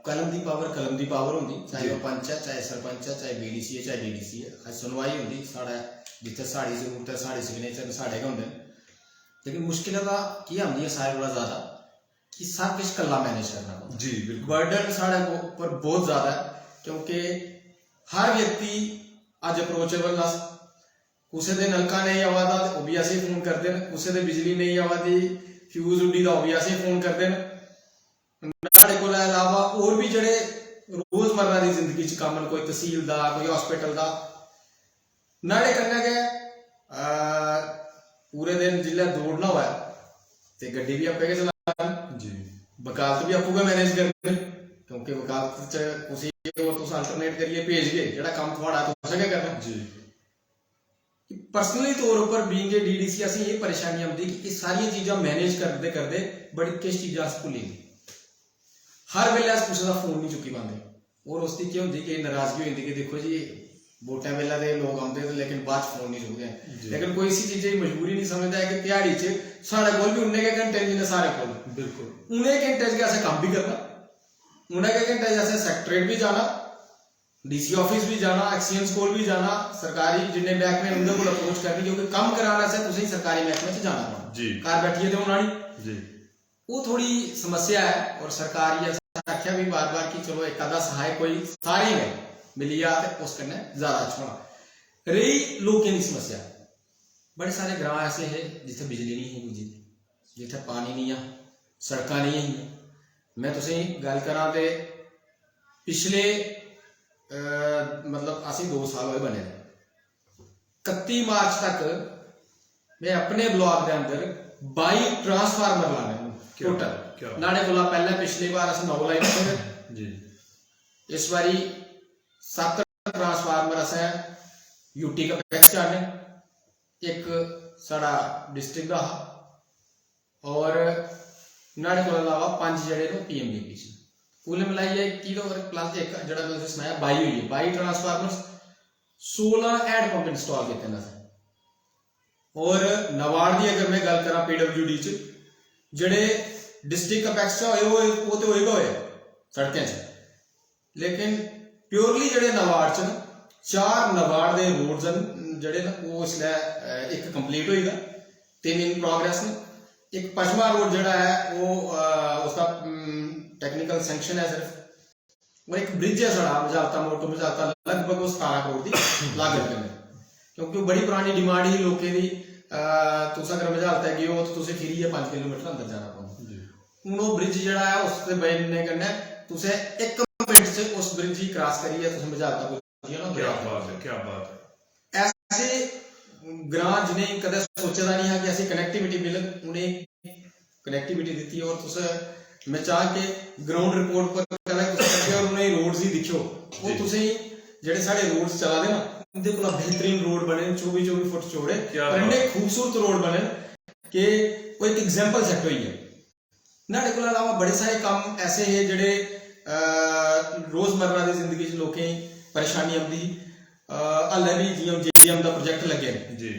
कलम की पावर होंगी, चाहे वह पंच है चाहे सरपंच है चाहे बीडीसी है चाहे डीडीसी है, अज सुनवाई होंगी साढ़ा जिथे साड़ी जरूरत है साढ़े सिग्नेचर साढ़े गै होंदे, लेकिन मुश्किल की आती है सारे कोला ज़्यादा कि सब कुछ कला मैनेज करना पड़ता जी बिल्कुल, बर्डन साढ़े ऊपर बहुत ज़्यादा है, क्योंकि हर व्यक्ति अज अप्रोचेबल अस कुछ दे नलका नहीं आवादा वो भी असें फोन करते हैं, कुछ दे बिजली नहीं आवादी फ्यूज उड्डी दा वो भी असें फोन करते हैं। नाड़े को अलावा और भी जड़े रोजमर्रा की जिंदगी च कम्म कोई तहसील दा कोई हॉस्पिटल दा नाड़े कन्नै गै पूरे दिन जिल्लै दौड़ना होऐ ते गड्डी भी आपे गै चलानी जी, वकालत भी आपू गै मैनेज करदे, क्योंकि वकालत च कुसै होर तुस अल्टरनेट करियै भेजगे जेह्ड़ा कम्म थुआढ़ा तुसें गै करना जी। पर्सनली तौर पर बीइंग ए डीडीसी असें ये परेशानी आती कि ये सारियां चीज़ां मैनेज करते करते बड़ी किश चीज़ां अस भुल्ली गए, हर वेले अस कुसै दा फोन नहीं चुकी पाते और उसकी क्या होंदी कि नाराजगी होती कि देखो जी वोटां वेले दे लोग आते लेकिन बाद च फोन नहीं चुकते लेकिन कोई इसी चीज़ की मजबूरी नहीं समझता है कि ध्याड़ी च साढ़े कोल भी उन्ने के घंटे जिन्ने सारे कोल बिल्कुल उन्ने घंटे च असें कम्म भी करना उन्ने के घंटे च असें सैक्रेटरेट भी जाना डीसी ऑफिस भी जाना एक्सीएंस कोल भी जाना सरकारी जिन्ने महकमे उन्हें को अप्रोच करनी क्योंकि कम कराने से तुसीं सरकारी महकमे च जाना पौना जी घर बैठिए तो होना नहीं जी वो थोड़ी समस्या है और सरकार ये आख्या भी बार बार कि चलो एक आधा सहाय कोई सारे में मिली आ ते उस कन्नै ज्यादा अच्छा होना रही लोगों की समस्या बड़े सारे ग्रां ऐसे है जिथे बिजली नहीं है पुजी जिथे पानी नहीं है सड़क नहीं है मैं तुसीं गल करा ते पिछले मतलब असी 2 साल हुए बने 31 मार्च तक मैं अपने ब्लॉक के अंदर 22 ट्रांसफार्मर लाने टोटल नाले कोला पहले पिछली बार अस 9 लाइन जी इस बारी 7 ट्रांसफार्मर अस यूटी का पैक्स चाहने एक साड़ा डिस्ट्रिक्ट का और नाले कोला अलावा 5 जड़े नो पीएमडीपी कुल मिलाइए किलो प्लस एक जड़ा मैं सुनाया 22 हुई है 22 ट्रांसफार्मर 16 हैंड पंप इंस्टॉल किए ना और नवाड़ की अगर मैं गल करा पीडब्ल्यूडी च जड़े डिस्ट्रिक्ट अपेक्स होए वो तो होएगा होए सड़कें च लेकिन प्योरली जड़े नवाड़ च 4 नवाड़ के रोड्स जड़े ना वो इसलिए एक कंप्लीट होएगा 3 इन प्रोग्रेस ने एक पचमा रोड जड़ा है वो उसका टेक्निकल सैंक्शन है सिर्फ और एक ब्रिज है साड़ा मजालता मोड़ तो मजालता लगभग वो 17 करोड़ की लागत में क्योंकि बड़ी पुरानी डिमांड ही लोगों की तुस अगर मजालता गए हो तो तुसें फिरिए 5 किलोमीटर अंदर जाना पौंदा हूँ वो ब्रिज जड़ा है उसके बनने कन्नै तुसें 1 मिनट से उस ब्रिज ही क्रॉस करिए तुसें मजालता पुज्जी जाना क्या बात है ऐसे ग्रां जिन्हें कदे सोचे दा नहीं है कि ऐसी कनेक्टिविटी मिले उन्हें कनेक्टिविटी दी और तुस मैं चाह के ग्राउंड रिपोर्ट पर करके और उन्हें रोड्स ही दिखो वो तुसें जेडे साडे रोड्स चला दे ना उनके कोला बेहतरीन रोड बने 24 फुट चौड़े और इन्ने खूबसूरत रोड बने कि वो एक एग्जांपल सेट हुई है नाड़े कोला अलावा बड़े सारे काम ऐसे है जेडे रोजमर्रा की जिंदगी च लोकें परेशानी आती हल्ले भी जियां जेजीएम का प्रोजेक्ट लगे जी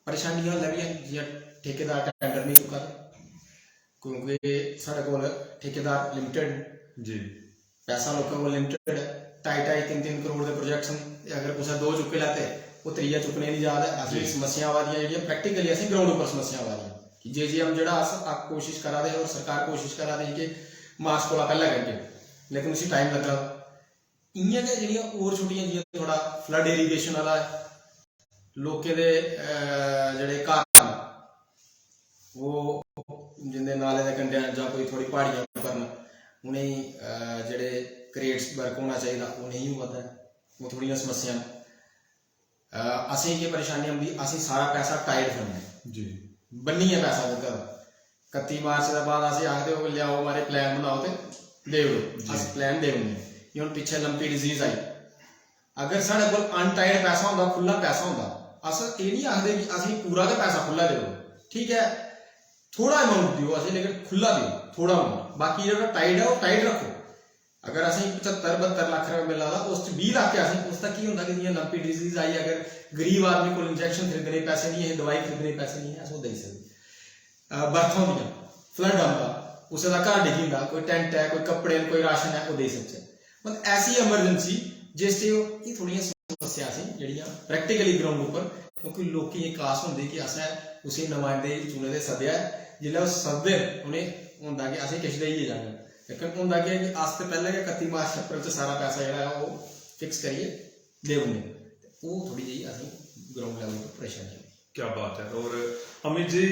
परेशानी हल्ले भी जियां ठेकेदार टेंडर नहीं चुका क्योंकि साढ़े को ठेकेदार लिमिटेड जी पैसा लोगों को लिमिटेड है 2.5-3 करोड़ के प्रोजेक्ट अगर कुछ 2 चुके लाते वो 3 चुकने नहीं जा रहा असली समस्या आ रही है प्रैक्टिकली असं ग्राउंड पर समस्या आ रही है कि जेजीएम जो आप कोशिश करा दे और सरकार कोशिश करा दी कि मार्च को पहले करके लेकिन उसी टाइम लगा इं जो और छोटिया जी थोड़ा फ्लड इरीगेशन वाला लोगों के जोड़े घर वो जिंदे नाले के कंढे या कोई थोड़ी पहाड़ियां पर उन्हें जेडे क्रेट्स वर्क होना चाहिए वो नहीं हुआ है वो थोड़िया समस्या असें ये परेशानी आती असें सारा पैसा टाइट करना जी बन्नी है पैसा घर 31 मार्च के बाद असें आखते हो लियाओ हमारे प्लान बनाओ तो दे अस प्लान दे ये हम पिछले लंपी डिजीज आई अगर साढ़े को अनटाइड पैसा होंगे खुला पैसा होंगे अस ये नहीं आखते कि असें पूरा का पैसा खुला दो ठीक है थोड़ा अमाउंट दियो असें लेकिन खुला दियो थोड़ा अमाउंट बाकी जो टाइट है वो टाइट रखो अगर असें 75-72 लाख रुपये मिला उस 20 लाख उसका की होंगे कि जियां लंपी डिजीज आई अगर गरीब आदमी को इंजैक्शन खरीदने पैसे नहीं है दवाई खरीदने पैसे नहीं है अस वो दे सकते बर्फा होंगे फ्लड आता उसे का घर डिगी होंगे कोई टेंट है कोई कपड़े कोई राशन है वो दे सकते मतलब ऐसी एमरजेंसी जिस ये थोड़िया समस्या सी जड़ियाँ प्रैक्टिकली ग्राउंड पर क्योंकि लोग ये कास होंगे कि असें उसी नुमाइंदे चुने दे सद्या जिसलै वो सददे उन्हें होंगे कि असें किश देइयै जाना लेकिन होंगे कि अस तो पहले 31 मार्च अप्रैल च सारा पैसा जो है वो फिक्स करिए दे उन्हें वो थोड़ी जी असें ग्राउंड लैवल पर परेशानी क्या बात है और अमित जी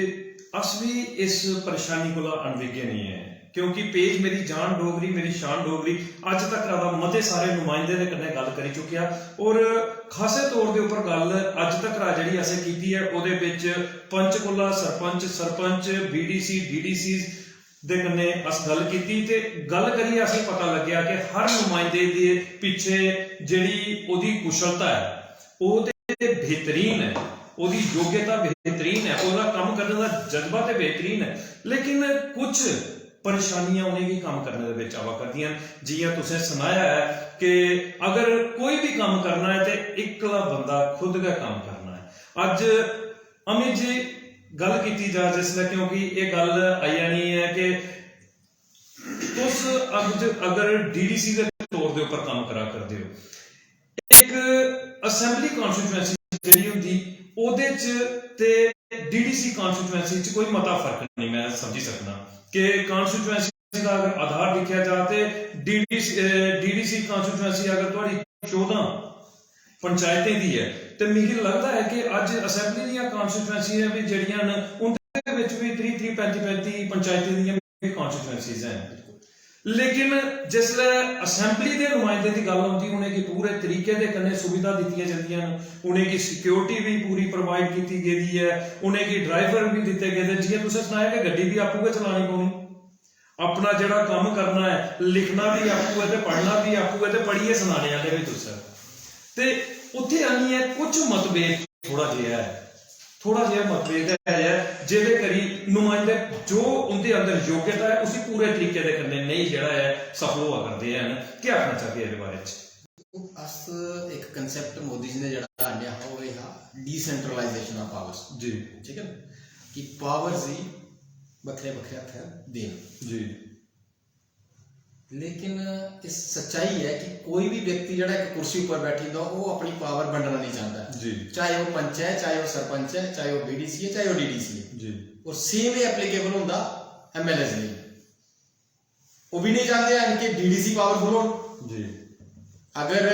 अस भी इस परेशानी को अनविज्ञ नहीं है क्योंकि पेज मेरी जान डोगरी मेरी शान डोगरी अज तक रहा मते सारे नुमाइंदे दे कन्नै गल करी चुकिया और खासे तौर के उपर गल अज तक जी असें की है उहदे विच पंचकुला सरपंच बीडीसी डीडीसी दे कन्नै अस गल की ते गल करिए असें पता लग्या कि हर नुमाइंदे दे पिछे जिहड़ी उहदी कुशलता है वो बेहतरीन है उहदी योग्यता बेहतरीन है उहदा काम करने का जज्बा ते बेहतरीन है लेकिन कुछ परेशानियां उन्हें भी काम करने दे विच आवा करदियां। जियां तुसें सुनाया है कि अगर कोई भी काम करना है तो इकला बंदा खुद का काम करना है। अज अमित जी गल की जा जिसले, क्योंकि ये गल आई जानी है कि तुस अगर DDC के तौर के उपर काम करा करते हो, एक असैंबली कॉन्स्टिट्यूएंसी जिहड़ी हुंदी ओहदे च ते DDC कॉन्स्टिट्यूएंसी च कोई मता फर्क नहीं मैं समझी सकना कि कॉन्स्टिट्यूएंसी का अगर आधार देखा जाए तो DDC कॉन्स्टिट्यूएंसी अगर तुहाडी 14 पंचायतें दी है तो मिगी लगता है कि अज असैंबली दी कॉन्स्टिट्यूएंसियां भी जिहड़ियां ने उनदे विच भी 30 35 पंचायतें दी कॉन्स्टिट्यूएंसीज हैं। लेकिन जिसले असैंबली के नुमाइंदे की गल आती उन्हें पूरे तरीके के कन्ने सुविधा दी जाती, उन्हें सिक्योरिटी भी पूरी प्रोवाइड की गई है, उन्हें ड्राइवर भी दिते गए। जियां तुसें सुनाया कि गड्डी भी आपू के चलानी पौनी, अपना जिहड़ा काम करना है, लिखना भी आपू है, पढ़ना भी आपू है, पढ़िए सुनाने वाले भी तुस। ते उत्थे आनी है कुछ मतभेद थोड़ा जिहा है, थोड़ा जिहा मतभेद है जिहदे करी नुमाइंदे जो उनके अंदर योग्यता है उसी पूरे तरीके दे कन्ने नहीं जिहड़ा है सफल हुआ करते हैं। क्या आखना चाहते हैं इस बारे च? अस एक कंसेप्ट मोदी जी ने जड़ा आंदिया वो है डिसेंट्रलाइजेशन ऑफ पावर्स जी, ठीक है ना, कि पावर्स ही बखरे बखरे हथ देन जी। लेकिन इस सच्चाई है कि कोई भी व्यक्ति जड़ा एक कुर्सी पर बैठी हो वो अपनी पावर बंटना नहीं चाहता जी, चाहे वो पंच है, चाहे वो सरपंच है, चाहे वो BDC है, चाहे वो DDC है जी। और सेम ही एप्लीकेबल होंदा MLAs लिए। वो भी नहीं चाहते हैं कि DDC पावरफुल हो जी। अगर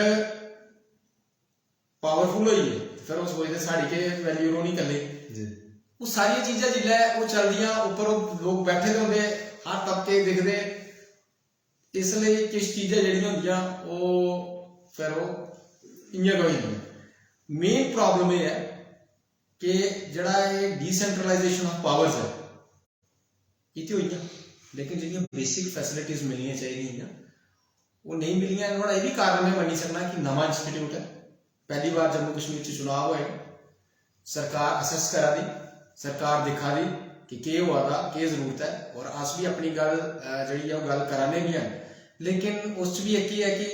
पावरफुल होई है फिर वो सोचते साड़ी के वैल्यू नहीं करले जी। वो सारी चीज़ें जिल्लै वो चलदियां ऊपर लोग बैठे होंदे हर तबके दिखदे, इसलिए किश चीज़ें जड़ियां होंदियां वो फिर वो इ'यां गै होई मेन प्रॉब्लम यह है कि जड़ा ये डिसेंट्रलाइजेशन ऑफ पावर्स है ये तो हुई, लेकिन जिहड़ियां बेसिक फैसिलिटीज मिलनियां चाहिए वो नहीं मिलियां। नुहाड़ा यह भी कारण मैं मन्नी सकना कि नवा इंस्टीट्यूट है, पहली बार जम्मू कश्मीर च चुनाव होए, सरकार असैस करा दी, सरकार दिखा दी कि केह् होआ दा, केह् जरूरत है, और अस भी अपनी गल जी गल कराने भी हैं। लेकिन उस भी एक ही है कि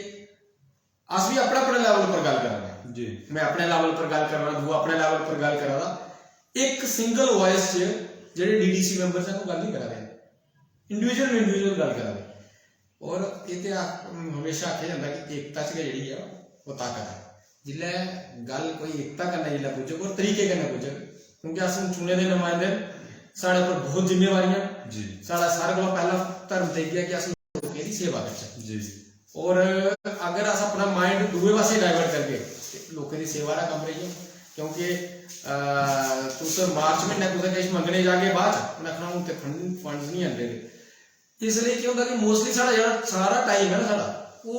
अस भी अपने अपने लैवल पर गल करा रहे जी। मैं अपने लैवल पर गल कर रहा, दूआ अपने लैवल पर गल करा रहा, एक सिंगल वॉइस च जेह्ड़े DDC मैंबर्स हैं वो गल नहीं करा रहे, इंडिविजुअल गल करा रहे। और ये हमेशा आख्या जाता है कि एकता च जी है वो ताकत है, जिल्लै गल कोई एकता कन्नै जिल्लै पुज्जग और तरीके कन्नै पुज्जग, क्योंकि अस चुने दे नुमाइंदे साढ़े पर बहुत जिम्मेवारियां जी। साढ़ा सारे कोला पहला धर्म ते इ'यै कि अस लोकें दी सेवा करचै जी। और अगर अस अपना माइंड दूए पासे डाइवर्ट करगे लोकें दी सेवा दा कम्म रहिए, क्योंकि तुस मार्च महीने कुदै किश मंगने जागे बाद उ'नें आखना हून ते फंड्स नहीं आंदे, इसलिए क्या होंदा कि मोस्टली साढ़ा जेह्ड़ा सारा टाइम है ना साढ़ा वो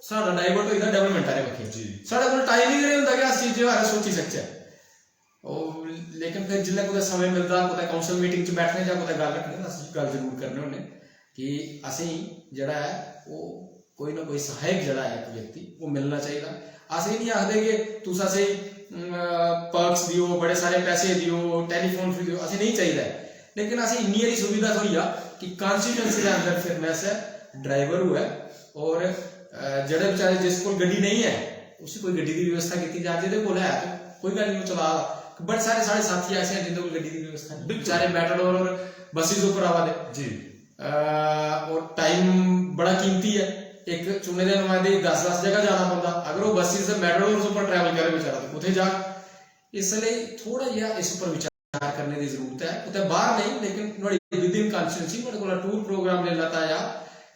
साढ़ा डाइवर्ट होई दा डेवलपमेंट आह्ले बक्खी जी। साढ़े कोल टाइम ही नहीं होंदा कि अस चीज़ें बारे सोची सकचै। लेकिन फिर जिल्लै कुदै समय मिलदा कुदै काउंसल मीटिंग च बैठने जां कुदै गल रखने अस गल जरूर करने होन्ने कि असेंगी जेह्ड़ा है वो कोई ना कोई सहायक जड़ा है एक व्यक्ति वो मिलना चाहिए। अस नहीं आखदे कि तुस असेंगी पर्क्स दियो, बड़े सारे पैसे दियो, टैलीफोन फ्री दियो, असें नहीं चाहिए, लेकिन असें इन्नी हारी सुविधा थोड़ी आ कि कॉन्स्टिट्यूएंसी के अंदर फिरनेस है, ड्राइवर हुआ है, और जेह्ड़े बेचारे जिस कोल गड्डी नहीं है उसी कोई गड्डी की व्यवस्था की जाए, जेह्दे कोल है तो कोई गल नहीं चला। बड़े सारे साढ़े साथी ऐसे हैं जिंदे कोल गड्डी की व्यवस्था है, बेचारे मेटाडोर और बसेस उपर आवा दे जी। और टाइम बड़ा कीमती है, एक चुने दे नुमाइंदे 10-10 जगह जाना पौंदा, अगर वो बसेस मेटाडोर उपर ट्रैवल करे बेचारा तो कुत्थे जा। इसलिए थोड़ा जिहा इस उपर विचार करने की जरूरत है, उत्ते बाहर नहीं लेकिन नुहाड़ी विद इन कॉन्स्टिट्यूएंसी नुहाड़े कोल टूर प्रोग्राम ले लैता जा,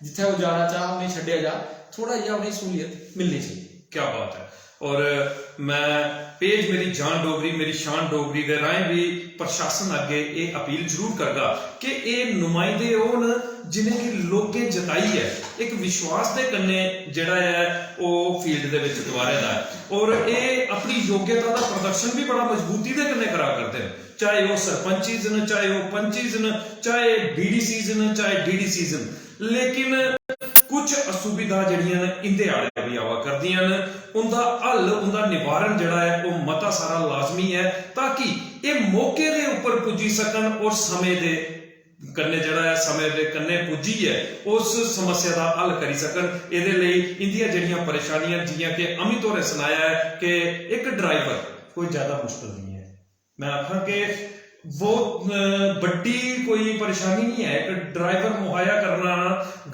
जिथे वो जाना चाह उन्हें छड्डिया जा, थोड़ा जिहा उन्हें सहूलियत मिलनी चाहिए। क्या बात है। और मैं पेज मेरी जान डोगरी मेरी शान डोगरी दे राहें भी प्रशासन अगे ये अपील जरूर करगा कि ये नुमाइंदे होन जिन्हें कि लोकें जताई है एक विश्वास के कन्ने जड़ा है वो फील्ड दे विच दवारे दा है, और ये अपनी योग्यता का प्रदर्शन भी बड़ा मजबूती के कन्ने करा करते हैं, चाहे वो सरपंचीज न, चाहे वो पंचीज न, चाहे BDCs न, चाहे DDCs न। लेकिन कुछ असुविधा जड़ियां ने इंदे आड़े भी आवा करदियां ने, उनका हल उनका निवारण जड़ा है वो मता सारा लाजमी है ताकि ये मौके दे उपर पुजी सकन और समय दे कन्ने जड़ा है समय दे कन्ने पुजी है उस समस्या का हल करी सकन। इहदे लई इंदियां जड़ियां परेशानियां जियां कि अमित होरें सुनाया है कि एक ड्राइवर कोई ज्यादा मुश्किल नहीं है। मैं आखा कि वो बड़ी कोई परेशानी नहीं है। एक ड्राइवर मुहैया करना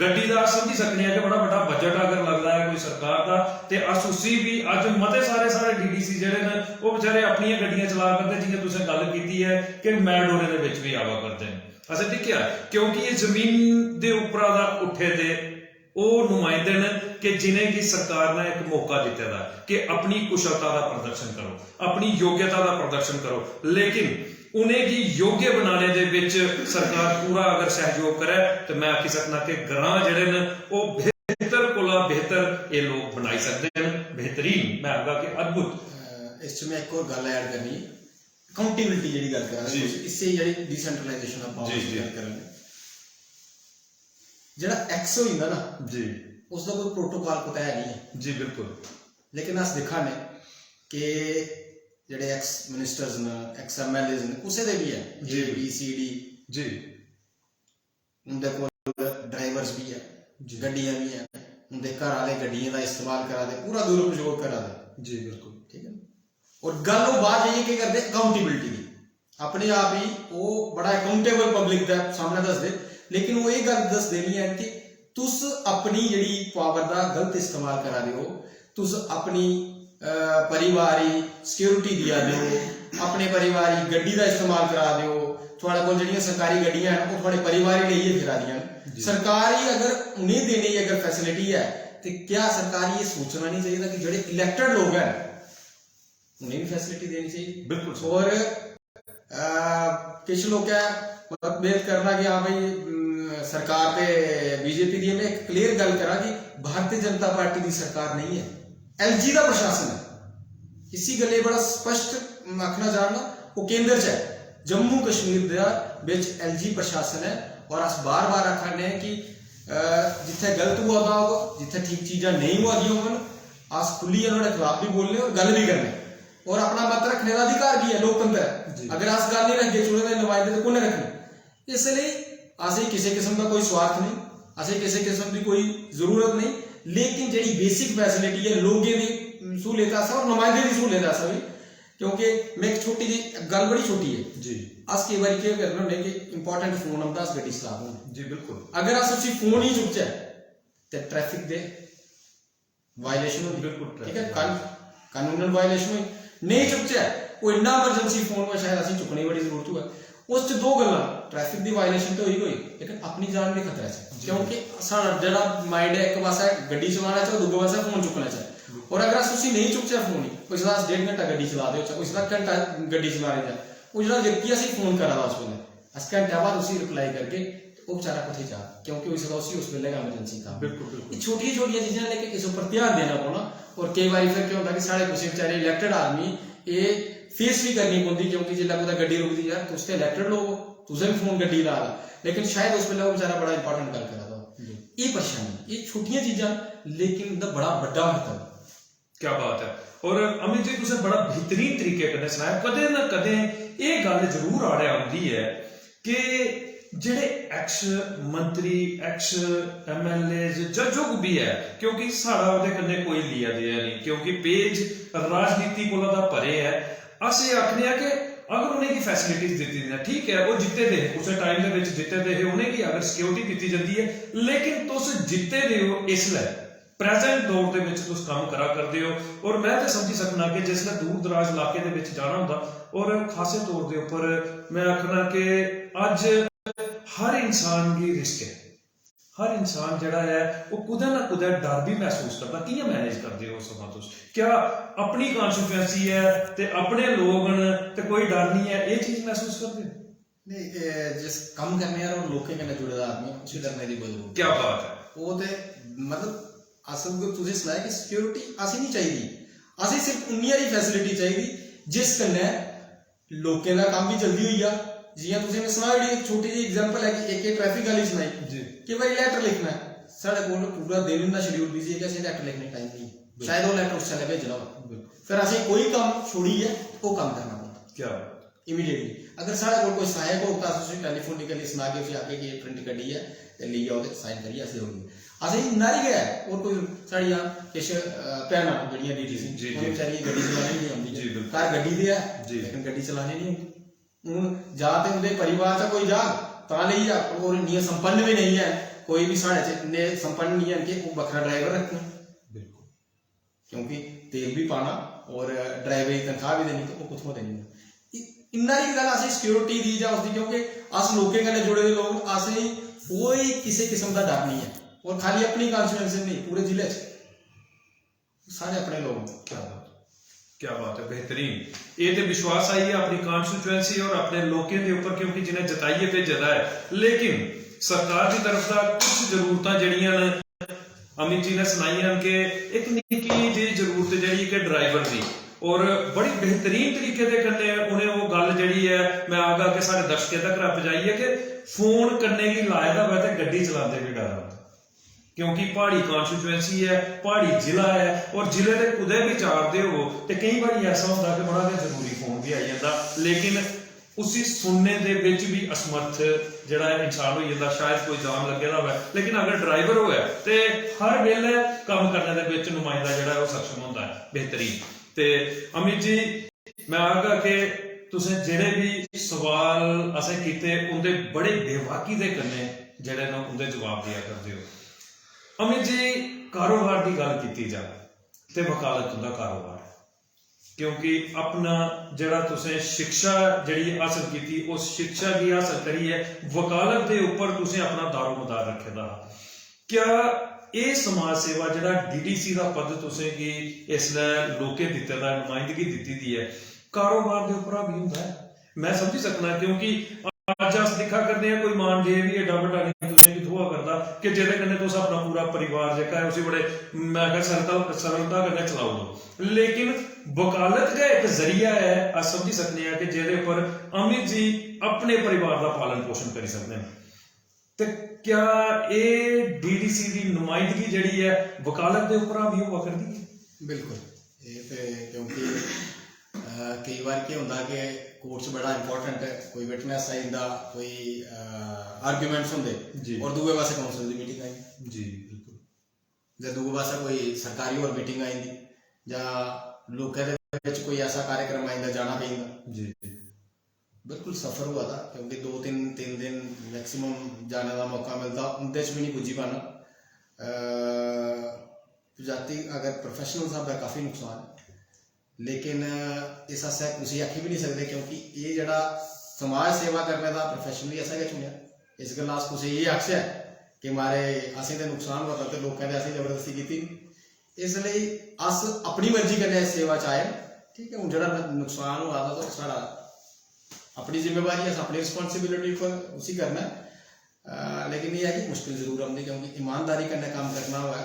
गड्डी का समझी सकने कि बड़ा बड़ा बजट अगर लगता है कोई सरकार का तो अस उसी भी अज मते सारे डीडीसी जेडे ने वो बेचारे अपनी गड्डियां चला करते जियां तुसें गल की है कि मैलडोरे दे विच भी आवा करते हैं। असं दिखिया क्योंकि ये जमीन के उपरा दा उठे दे वो नुमाइंदे ने कि जिन्हें की सरकार ने एक मौका दिता था कि अपनी कुशलता का प्रदर्शन करो, अपनी योग्यता का प्रदर्शन करो, लेकिन उन्हें की योग्य बनाने दे विच सरकार पूरा अगर सहयोग करे तो मैं आखी सकना कि ग्रां जेडे ने वो बेहतर कोला बेहतर ये लोग बनाई सकते हैं, बेहतरीन। मैं आगा कि अद्भुत। इस में एक और गल ऐड करनी अकाउंटेबिलिटी जी गल करा इससे जी डिसेंट्रलाइजेशन ऑफ पावर की गल करेंगे। जेड़ा एक्स होइंदा ना जी उसका कोई प्रोटोकॉल को तय नहीं है जी बिल्कुल। लेकिन अस दिखा ने कि जेडे एक्स मिनिस्टर्स ने एक्स एमएलएज ने कुसे दे भी है G B C D G उनके कोल ड्राइवर्स भी है गड्डियां भी है उनके घर वाले गड्डियां का इस्तेमाल करा दे पूरा दुरुपयोग करा दे जी बिल्कुल ठीक है। और गल वो बात यही कि करते अकाउंटेबिलिटी की अपने आप ही वो बड़ा अकाउंटेबल पब्लिक के सामने दस दे लेकिन वो ये गल दस देनी है कि तुस अपनी जड़ी पावर का गलत इस्तेमाल करा दे हो तुस अपनी परिवारी सिक्योरिटी दिया दो अपने परिवारी गड्डी का इस्तेमाल करा दो थोड़े को जड़ियां सरकारी गड्डियां हैं वो थोड़े परिवार ही लेइए फिरा दियां सरकार ही अगर उन्हें देने की अगर फैसिलिटी है तो क्या सरकार ये सोचना नहीं चाहिए कि जो इलेक्टेड लोग हैं उन्हें भी फैसिलिटी देनी चाहिए बिल्कुल। और कुछ लोग क्या मतभेद करना कि हाँ भाई सरकार ते बीजेपी दी में एक क्लियर गल करा कि भारतीय जनता पार्टी की सरकार नहीं है एलजी का प्रशासन है इसी गले बड़ा स्पष्ट आखना चाहना वो केंद्र च है जम्मू कश्मीर का बिच एलजी प्रशासन है और अस बार बार आखने कि जिथे गलत हुआ होगा जिथे ठीक चीज़ा नहीं हुआ दी होवन अस खुली उन्होंने खिलाफ भी बोलने और गल भी करने और अपना मत रखने का अधिकार भी है लोकतंत्र है अगर अस गल नहीं रखते चुने हुए नुमाइंदे तो कुने रखने इसलिए असें किसी किस्म का कोई स्वार्थ नहीं असें किसी किस्म की कोई जरूरत नहीं लेकिन जी बेसिक फैसिलिटी है लोगों की सहूलियत आसा और नुमाइंदे की सहूलियत आसा भी क्योंकि मैं एक छोटी जी गल बड़ी छोटी है जी अस कई बार क्या करना होंगे कि इंपॉर्टेंट फोन आंदा अस गड्डी चला रहे जी बिल्कुल अगर अस उसी फोन ही चुकचे तो ट्रैफिक दे वायलेशन होगी बिल्कुल ठीक है कानूनन वायलेशन हुई नहीं चुकचे वो इन्ना एमरजेंसी फोन में शायद असं चुकने की बड़ी जरूरत हुआ उस दो गल्लां ट्रैफिक की वायलेशन तो हुई कोई लेकिन अपनी जान भी खतरा है क्योंकि सारा जरा माइंड है एक पासा गड्डी चलाना चाहिए दूसरे पासा फोन चुकना चाहिए और अगर अस उसी नहीं चुकचे फोन ही कोई सदा 1.5 घंटा गड्डी चला दे कोई सदा घंटा गड्डी चला रहे जाए वो जो व्यक्ति असी फोन करा उस वेले अस घंटे बाद उसी रिप्लाई करके वो बेचारा कुछ जा क्योंकि उस उसी उस वेले का एमरजेंसी था बिल्कुल छोटी छोटी चीज़ें लेके किसी पर ध्यान देना पौना और कई बार फिर क्या होता कि साढ़े कुछ बेचारे इलैक्टेड आदमी ये फेस भी करनी पौंदी क्योंकि जिसलै कुछ गड्डी रुकती यार तुस ते इलैक्टेड लोग तुसें भी फोन गड्डी ला लेकिन शायद उस वेले वो बेचारा बड़ा इंपॉर्टेंट गल करा दा ये परेशानी ये छोटियां चीज़ां लेकिन इनका बड़ा बड़ा महत्व क्या बात है। और अमित जी तुसें बड़ा बेहतरीन तरीके कन्नै सनाया कदे ना कदे ये गल जरूर आड़े आउंदी है कि जेडे एक्स मंत्री एक्स एमएलए जो भी है क्योंकि साड़ा उहदे कन्नै कोई लिया देया नहीं क्योंकि पेज राजनीति कोला दा परे है अस ये आखने कि अगर उन्हें फैसिलिटीज दी दी ठीक है वो जिते दे उस टाइम दे विच जिते दे उन्हें की अगर सिक्योरिटी दी जाती है लेकिन तुस जिते दे हो इसलिए प्रेजेंट दौर के विच तुस काम करा करते हो और मैं तो समझी सकना कि जिसले दूर दराज इलाके दे विच जाना होंदा और खासे तौर के उपर मैं आखना कि अज हर इंसान की रिस्क है हर इंसान जड़ा है वो कुदे ना कुदे डर भी महसूस करता कियां मैनेज करते हो समा तुस क्या अपनी कॉन्स्टिट्यूएंसी है ते अपने लोग न ते कोई डर नहीं है ये चीज महसूस करते नहीं जिस कम करने यार और लोकें कन्नै जुड़े दा आदमी उसी डरने दी कोई क्या बात है वो ते मतलब असल में तुझे सुनाया कि सिक्योरिटी असी नहीं चाहिए असी सिर्फ उन्नी हारी फैसिलिटी चाहिए जिस कन्नै लोकें दा काम भी जल्दी होई जा जियां तुसें मैं सुनाया एक छोटी जी एग्जांपल है कि एक ट्रैफिक वाली सुनाई जी कि बारी लेटर लिखना है साढ़े कोल पूरा दिन दा शेड्यूल बिजी है कि असें लेटर लिखने टाइम नहीं शायद वो लेटर उस चले भेजना हो फिर असें कोई काम छोड़ी है वो काम करना पड़ता क्या ਇਮੀਡੀਏਟਲੀ ਅਗਰ ਸਾਡੇ ਕੋਲ ਕੋਈ ਸਹਾਇਕ ਹੋ ਤਾਂ ਤੁਸੀਂ ਟੈਲੀਫੋਨਿਕਲੀ ਸੁਣਾ ਕੇ ਤੁਸੀਂ ਆਕੇ ਕਿ ਪ੍ਰਿੰਟ ਕੱਢੀ ਹੈ ਤੇ ਲਈ ਆਓ ਤੇ ਸਾਈਨ ਕਰੀਏ ਅਸੀਂ ਹੋਗੀ ਅਸੀਂ ਨਾ ਹੀ ਗਿਆ ਔਰ ਕੋਈ ਸਾਡੀਆਂ ਕਿਛ ਭੈਣਾਂ ਜਿਹੜੀਆਂ ਡੀਡੀਸੀ ਉਹਨਾਂ ਵਿਚਾਰੀ ਗੱਡੀ ਚਲਾਉਣੀ ਨਹੀਂ ਆਉਂਦੀ ਘਰ ਗੱਡੀ ਦੇ ਆ ਲੇਕਿਨ ਗੱਡੀ ਚਲਾਉਣੀ ਨਹੀਂ ਆਉਂਦੀ ਹੁਣ ਜਾਂ ਤੇ ਉਹਦੇ ਪਰਿਵਾਰ 'ਚ ਕੋਈ ਜਾ ਤਾਂ ਲਈ ਆ ਔਰ ਇੰਨੀਆਂ ਸੰਪੰਨ ਵੀ ਨਹੀਂ ਹੈ ਕੋਈ ਵੀ ਸਾਡੇ 'ਚ ਇੰਨੇ ਸੰਪੰਨ ਨਹੀਂ ਹੈ ਕਿ ਉਹ ਵੱਖਰਾ ਡਰਾਈਵਰ ਰੱਖਣਾ ਬਿਲਕੁਲ ਕਿਉਂਕਿ तेल भी पाना और ड्राइवर की तनख्वाह भी देनी तो वो कुछ देनी इन्ना ही गल असें सिक्योरिटी दी जा उसकी क्योंकि अस लोगों कन्नै जुड़े दे लोग असें कोई किसी किस्म का डर नहीं है और खाली अपनी कॉन्स्टिट्यूएंसी नहीं पूरे जिले सारे अपने लोग क्या बात है बेहतरीन ये तो विश्वास आई है अपनी कॉन्स्टिट्यूएंसी और अपने लोगों के ऊपर क्योंकि जिन्हें जताइए पे ज्यादा है लेकिन सरकार की तरफ का कुछ जरूरत जड़ियां ने अमित जी ने सुनाई कि एक निक्की जी जरूरत जी कि ड्राइवर की और बड़ी बेहतरीन तरीके से कन्ने उन्हें वो गल जी है मैं आगा के सारे दर्शकों तक पहुंचाई है कि फोन करने की लायदा वै तो गड्डी चलाते भी डर आता क्योंकि पहाड़ी कॉन्स्टिट्यूएंसी है पहाड़ी जिला है और जिले के कुदे भी चारते हो तो कई बार ऐसा होता कि बड़ा जरूरी फोन भी आई जाता लेकिन उसी सुनने दे विच भी असमर्थ जिहड़ा इंसान हो जाता शायद कोई जाम लगे दा होवे लेकिन अगर ड्राइवर होवे ते हर वेले काम करने दे विच नुमाइंदा जिहड़ा वो सक्षम होता है बेहतरीन ते अमित जी मैं आगा कि तुसें जिहड़े भी सवाल असें कीते उनदे बड़े बेवाकी दे कन्ने जिहड़े ने उनदे जवाब दिया करदे हो अमित जी कारोबार की गल कीती जाए ते वकालत दा कारोबार क्योंकि अपना जड़ा तुसें शिक्षा जड़ी हासिल की उस शिक्षा की हासिल करी है वकालत के उपर तुसें अपना दारोमदार रखे दा क्या ये समाज सेवा जड़ा डीडीसी का पद तुसें की इसने लोके दिते दा नुमाइंदगी दी दी है कारोबार के उपर भी होंदा है मैं समझी सकना क्योंकि अज अस दिखा करते हैं कोई मान जे भी एडा बड़ा नहीं तुसें की थोआ करदा कि जेदे कन्नै तुस अपना पूरा परिवार जेका है उसी बड़े मैं कह सरलता कन्नै चलाओ दो लेकिन वकालत का एक जरिया है अस समझी सकते हैं कि जेदे पर अमित जी अपने परिवार का पालन पोषण कर सकते हैं तो क्या ये डीडीसी की नुमाइंदगी जड़ी है वकालत के उपर भी हुआ करती है बिल्कुल ये तो क्योंकि कई बार क्या होंदा कि कोर्ट बड़ा इंपॉर्टेंट है कोई विटनेस आई जांदा कोई आर्गूमेंट्स होंदे और दूसरे पासे काउंसिल की मीटिंग आई जी बिल्कुल जब दूसरे पासे कोई सरकारी और मीटिंग आई जांदी या लोगों दे विच कोई ऐसा कार्यक्रम आइंदा जाना पैंदा जी बिल्कुल सफर हुआ था क्योंकि 2-3 दिन मैक्सिमम जाने का मौका मिलता उनके भी नहीं पुजी पाना जाति अगर प्रोफेशनल साहब का काफ़ी नुकसान है लेकिन इस आसे तुम आखी भी नहीं सकते क्योंकि ये जड़ा समाज सेवा करने का प्रोफेशन भी ऐसा क्या चुनिया इस गल तुम ये आखिया कि मारे असें तो नुकसान हुआ तो लोगों ने असें जबरदस्ती की इसलिए अस अपनी मर्जी कन्नै इस सेवा च आए ठीक है हूँ जो नुकसान हुआ था तो साड़ा अपनी जिम्मेवारी है अपनी रिस्पॉन्सिबिलिटी पर उसी करना लेकिन ये है कि मुश्किल जरूर आती क्योंकि ईमानदारी कन्नै काम करना हुआ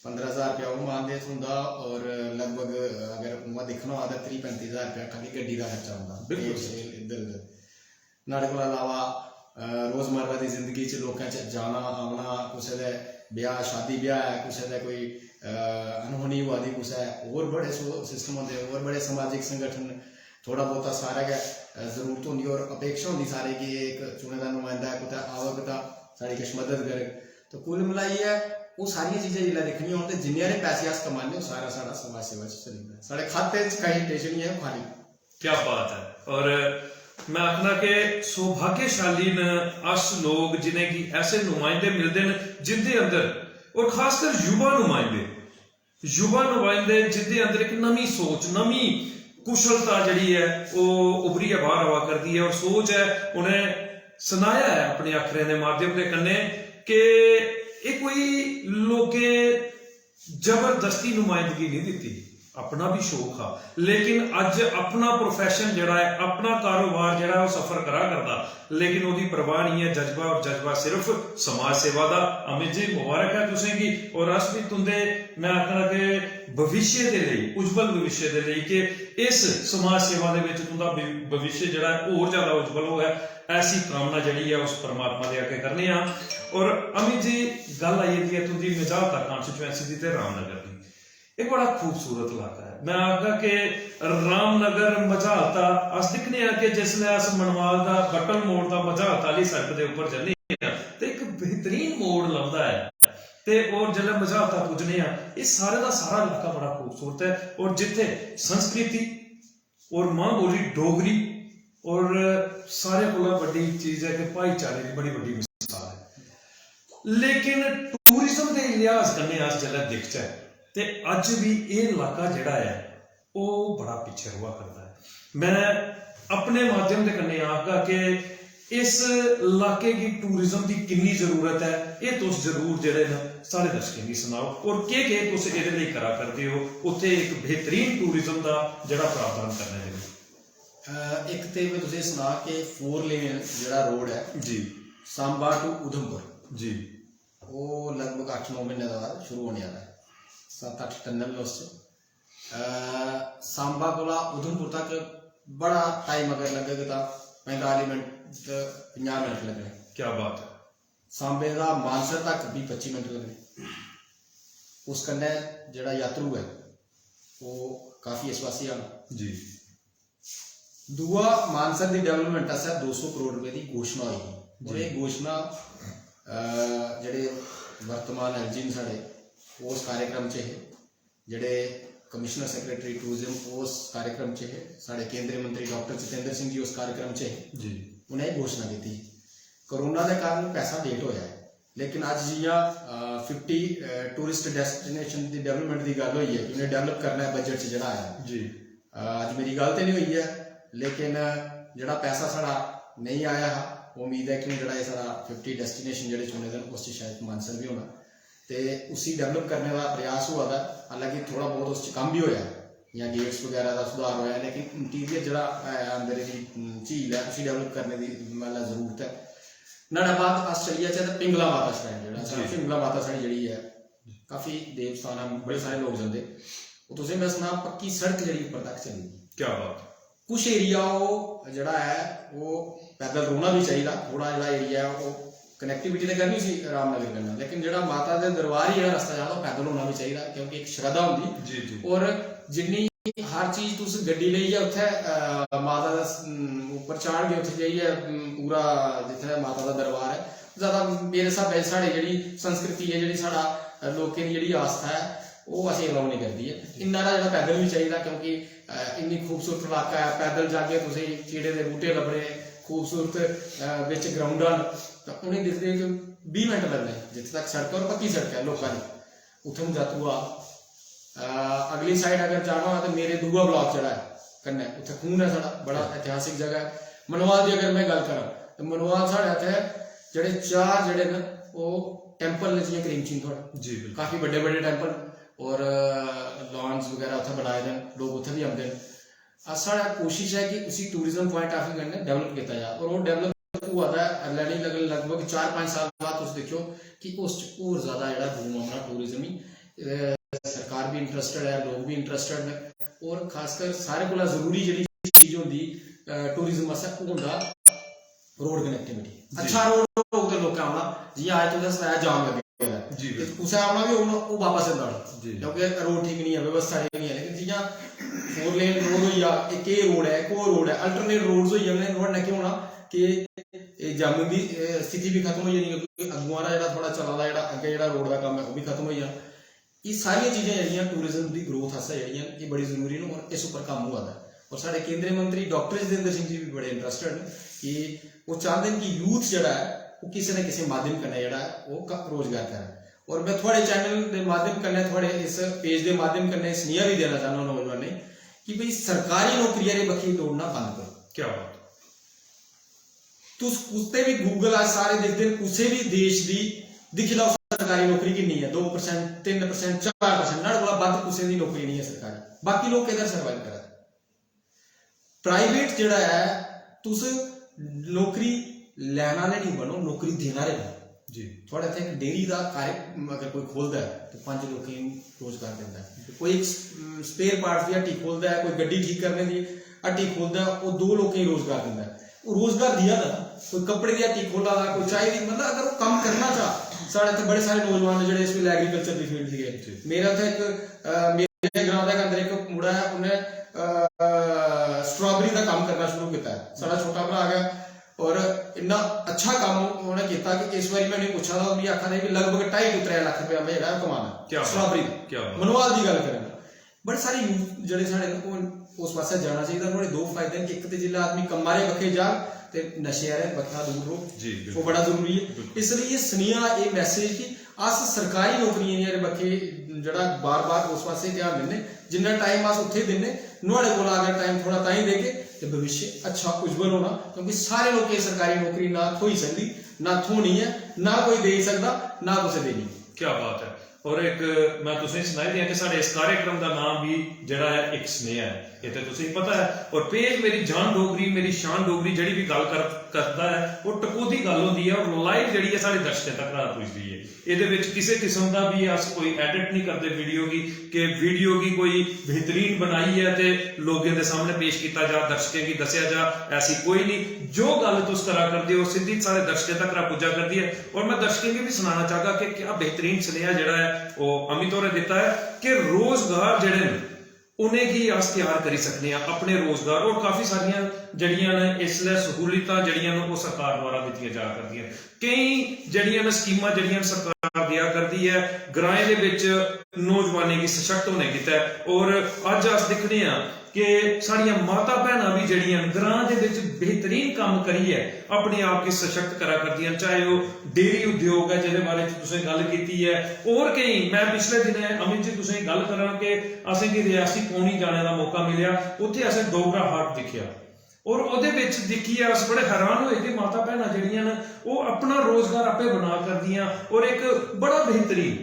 15,000 रुपया वो मानदेय होंदा और लगभग अगर वहाँ देखना होगा तो 30-35,000 रुपया खाली गड्डी का खर्चा होंदा इधर उधर नाड़े को अलावा रोजमर्रा की जिंदगी च लोगों च जाना आना कुछ ब्याह शादी ब्याह है कुछ कोई अनहोनी हुआ दी कुछ और बड़े सिस्टम होंगे और बड़े समाजिक संगठन थोड़ा बहुता सारा गै जरूरत होंगी और अपेक्षा होंगी सारे कि एक चुने का नुमाइंदा है कुछ आवग तो साड़ी किश मदद करे तो कुल मिलाइयै वो सारी चीज़ें जिला देखनी हो जिन्ने पैसे अस कमाने सारा सारा समाज सेवा चलता साढ़े खाते कहीं टेंशन नहीं है खाली क्या बात है और मैं आखना कि सौभाग्यशाली न अस लोग जिन्हें की ऐसे नुमाइंदे मिलते हैं जिंदे अंदर और खासकर युवा नुमाइंदे जिंदे अंदर एक नवी सोच नवी कुशलता जड़ी है वो उभरी बाहर हवा करती है और सोच है उन्हें सुनाया है अपने अखरे के माध्यम के कन्ने कि ये कोई लोगे जबरदस्ती नुमाइंदगी नहीं दी अपना भी शौक हा लेकिन अज अपना प्रोफैशन जड़ा है अपना कारोबार जड़ा वो सफर करा करता लेकिन वो परवाह नहीं है जज्बा और जज्बा सिर्फ समाज सेवा का अमित जी मुबारक है तुसें की और अस भी तुंदे मैं आखना कि भविष्य के लिए उज्जवल भविष्य के लिए कि इस समाज सेवा के विच तुंदा भविष्य जड़ा है और ज्यादा उज्जवल होगा ऐसी कामना जड़ी है उस परमात्मा दे अगे करने और अमित जी गल आई है तुंदी मिजाल तक कॉन्स्टिट्यूएंसी दी ते रामनगर दी एक बड़ा खूबसूरत इलाका है। मैं आखा कि रामनगर मझालता अस दिखने कि जिसलै अस मनवाल दा बटन मोड़ दा मझालता आह्ली सड़क दे उप्पर जन्ने आ ते एक बेहतरीन मोड़ लभदा है ते और जिसलै मझालता पुज्जने आ इह सारे दा सारा इलाका बड़ा खूबसूरत है और जिथे संस्कृति और मां बोली डोगरी और सारे कोला बड़ी चीज है कि भाईचारे की बड़ी बड़ी मिसाल है। लेकिन टूरिज्म के लिहाज कन्नै अस जिसलै दिखचै ते अज भी ये इलाका जिहड़ा है वो बड़ा पिछे हुआ करता है। मैं अपने माध्यम के कन्नै आखगा कि इस इलाके की टूरिज्म की कितनी जरूरत है ये तुस जरूर जिहड़े न सारे दर्शकें गी सनाओ और के तुस इहदे लई करा करदे हो उत्थे एक बेहतरीन टूरिज्म का जिहड़ा प्रावधान करने दे लई। एक तो मैं तुझे सुना कि 4 लेन जिहड़ा रोड है जी सांबा टू उधमपुर जी वो लगभग 8-9 महीने बाद शुरू होने वाला है। 7-8 टनल में उससे सांबा कोला उधमपुर तक बड़ा टाइम अगर लगेगा तो 45 मिनट 50 मिनट लगने। क्या बात है। सांबे का मानसर तक भी 25 मिनट लगने। उस कन्नै जिहड़ा यात्रु है वो काफ़ी विश्वासी आना जी। दूआ मानसर की डेवलपमेंट आस्तै 200 करोड़ रुपए की घोषणा हुई और ये घोषणा जिहड़े वर्तमान एलजी ने साढ़े उस कार्यक्रम च है जिहड़े कमिश्नर सैक्रटरी टूरिज्म उस कार्यक्रम च है साढ़े केंद्रीय मंत्री डॉक्टर जितेंद्र सिंह जी उस कार्यक्रम च है जी। उन्हें घोषणा की थी। कोरोना के कारण पैसा लेट होया है लेकिन अज जियां 50 टूरिस्ट डेस्टिनेशन की डेवलपमेंट की गल हुई है कि उन्हें डेवलप करना है बजट च जिहड़ा है जी। अज मेरी गल तो नहीं हुई है लेकिन जिहड़ा पैसा साढ़ा नहीं आया हा उम्मीद है कि जिहड़ा सारा 50 डेस्टिनेशन जिहड़े चुने दे उस शायद मानसर भी होना तो उसी डेवलप करने का प्रयास हुआ था। हालांकि थोड़ा बहुत उस काम भी होया या गेट्स वगैरह का सुधार होया लेकिन इंटीरियर जिहड़ा अंदर की झील है उसी डेवलप करने की मतलब जरूरत है। नाड़ा बाद आस्ट्रेलिया च पिंगला माता श्राइन जिहड़ा पिंगला माता श्राइन जिहड़ी है काफ़ी देव स्थान है बड़े सारे लोग जाते वो तुसें मैं सुना पक्की सड़क जिहड़ी ऊपर तक चली। क्या बात। कुछ एरिया वो जिहड़ा है वो पैदल रोना भी चाहिए थोड़ा जिहड़ा एरिया है वो कनैक्टिविटी तो करनी सी रामनगर करना लेकिन जिहड़ा माता के दरबार ही रस्ता जाता वो पैदल होना भी चाहिए क्योंकि एक श्रद्धा होंगी और जिन्नी हर चीज तुस गड्डी लेइयै उत्थे माता दा उप्पर चाढ़ के उत्थे जाइयै पूरा जित्थे माता दा दरबार है ज्यादा मेरे स्हाबै साढ़ी जेह्ड़ी संस्कृति है जेह्ड़ी साढ़ा लोकें दी जेह्ड़ी आस्था है वो असें अलाउ नहीं करती है। इन्ना जेह्ड़ा पैदल भी चाहिए क्योंकि इन्नी खूबसूरत इलाका है पैदल जाके तुसें चीड़े दे बूटे लभने खूबसूरत बिच ग्राउंडां तो उन्हें दिखते कि 20 मिनट लगने जिथे तक सड़क और पक्की सड़क है लोगों की उत्थे जातू अगली साइड अगर जाना हो तो मेरे दूआ ब्लॉक जड़ा है कन्नै उत्थे खून है साढ़ा बड़ा ऐतिहासिक जगह है। मनवाल की अगर मैं गल करा तो मनवाल साढ़े इत्थे जेह्ड़े 4 जेह्ड़े न वो टैंपल ने जियां करीम सिंह थोड़ा जी काफ़ी बड़े बड़े टैंपल और लॉन्स वगैरह उत्थे बनाए दे लोग उत्थे भी आते हैं। साढ़ा कोशिश है कि उसी टूरिज्म पॉइंट ऑफ व्यू कन्नै डेवलप किया जाए और वो डेवलप हुआ था लगभग 4-5 साल बाद तुम देखो कि उस और ज़्यादा जो बूम आना टूरिज्म ही सरकार भी इंटरस्टेड है लोग भी इंटरस्टेड है और खासकर सारे को जरूरी जी चीज होंगी टूरिज्म वास्ते वो होंदा रोड कनैक्टिविटी। अच्छा रोड होगा लोग आना जी आज तुझे सनाया जाम लगे कुछ आना भी वो वापस क्योंकि रोड ठीक नहीं है व्यवस्था ठीक नहीं है लेकिन जियां 4 लेन रोड हो गया एक रोड है एक और रोड है अल्टरनेट रोड्स हो जाने रोड ने क्यों होना कि जामन की स्थिति भी खत्म हो जानी क्योंकि अगुआ जो थोड़ा चला दा अगे जो रोड का काम है वो भी खत्म हो जाना। ये सारी चीज़ें जड़ियाँ टूरिज्म की ग्रोथ आस्ते जड़ियाँ ये बड़ी जरूरी ने और इस उपर काम हुआ है और साढ़े केंद्रीय मंत्री डॉक्टर जितेंद्र सिंह जी भी बड़े इंटरस्टेड हैं कि वो चाहते हैं कि यूथ जड़ा है वो किसी न किसी माध्यम कन्नै जड़ा है वो रोजगार करे और मैं थोड़े चैनल के माध्यम कन्नै थोड़े इस पेज के माध्यम कन्नै स्नेहा भी देना चाहना नौजवानों कि भाई सरकारी नौकरियां दी बक्खी दौड़ना बंद करो। क्या बात तुस कुत्ते भी गूगल आज सारे देखते हैं किसी भी देश की दिखी लो सरकारी नौकरी कितनी है 2% 3% 4% नाड़ कोला बद किसी की नौकरी नहीं है सरकारी बाकी लोग किधर सर्वाइव करा प्राइवेट जिहड़ा है तुस नौकरी लैना नहीं बनो नौकरी देना बनो जी। थोड़ा इत्थे एक डेयरी का कार्य अगर कोई खोलता है तो 5 लोगों रोजगार देता है कोई एक स्पेयर पार्ट्स की हट्टी खोलता है कोई गड्डी ठीक करने की हट्टी खोलता है वो 2 लोगों रोजगार देता है वो रोजगार दिया था कोई कपड़े की हट्टी खोला था कोई चाय की मतलब अगर वो कम करना चाह साढ़े इतने बड़े सारे नौजवान जो इस वे एग्रीकल्चर की फील्ड से मेरा तो एक मेरे ग्रां के अंदर एक मुड़ा है, उन्हें स्ट्रॉबेरी का काम करना शुरू किया है। साडा छोटा भरा है और इन्ना अच्छा काम उन्होंने किया कि इस बार मैं उन्हें पूछा था, भी आखा भी लगभग 2.5 लाख रुपया मैं जो कमाना स्ट्रॉबेरी मनवाल की गल करें। बड़े सारे यूथ जो साढ़े उस पास जाना चाहिए। उन्होंने दो फायदे, एक तो जिला आदमी कमारे बखे जा ते नशे आले बखा दूर हो, वो बड़ा जरूरी है। इसलिए सनेहा ये मैसेज कि अस सरकारी नौकरियां बखे जरा बार बार उस पास ध्यान देने, जिन्ना टाइम अस उत्थे देने नुआड़े कोल अगर टाइम थोड़ा ताई देगे तो भविष्य अच्छा उज्जवल होना। क्योंकि सारे लोग ये सरकारी नौकरी ना थोई सकती, ना थोनी है, ना कोई दे सकता, ना कुछ देनी। क्या बात है। और एक मैं तुसें सुनाई दिया कि साढ़े इस कार्यक्रम का नाम भी जड़ा है एक स्नेहा है, ये तो तुसें पता है। और पेज मेरी जान डोगरी मेरी शान डोगरी जड़ी भी गल करता है वो टकोदी गल होती है और लाइव जड़ी है साढ़े दर्शकों तक रात पुजदी है। ये किसी किस्म का भी अस कोई एडिट नहीं करते वीडियो की कि वीडियो की कोई बेहतरीन बनाई है तो लोगों के सामने पेश किया जा, दर्शकों की दसिया जा, ऐसी कोई नहीं। जो गल तुस करा करते हो सीधी सारे दर्शकों तक पुजा करती है। और मैं दर्शकों की भी सुनाना चाहगा कि क्या बेहतरीन स्नेहा जड़ा है वो अमित होरें दिता है कि रोजगार जड़े उन्हें की अस तैयार करी सकते हैं अपने रोजगार। और काफी सारिया जड़ियां ने इसलिए सहूलतां जड़ियां ने वो सरकार द्वारा दी जा करदी है। कई जड़ियां ने स्कीमां जड़ियां सरकार दिया करती है ग्राएं दे विच नौजवानों की सशक्त होने कीता है। और अज अस दिखने कि साड़ियां माता भैनां भी जड़ियां ग्रां दे विच बेहतरीन काम करिए अपने आप की सशक्त करा करदियां, चाहे वो डेयरी उद्योग है जिहदे बारे तुसें गल कीती है। और कई मैं पिछले दिन अमित जी तुसें गल करां कि असें कि रियासी पौनी जाने का मौका मिलिया, उत्थे असें डोगरा हाट दिखिया और ਉਹਦੇ ਵਿੱਚ देखिए अस बड़े हैरान होए कि माता भैनां जड़ियां ने वो अपना रोजगार आपे बना करदियां। और एक बड़ा बेहतरीन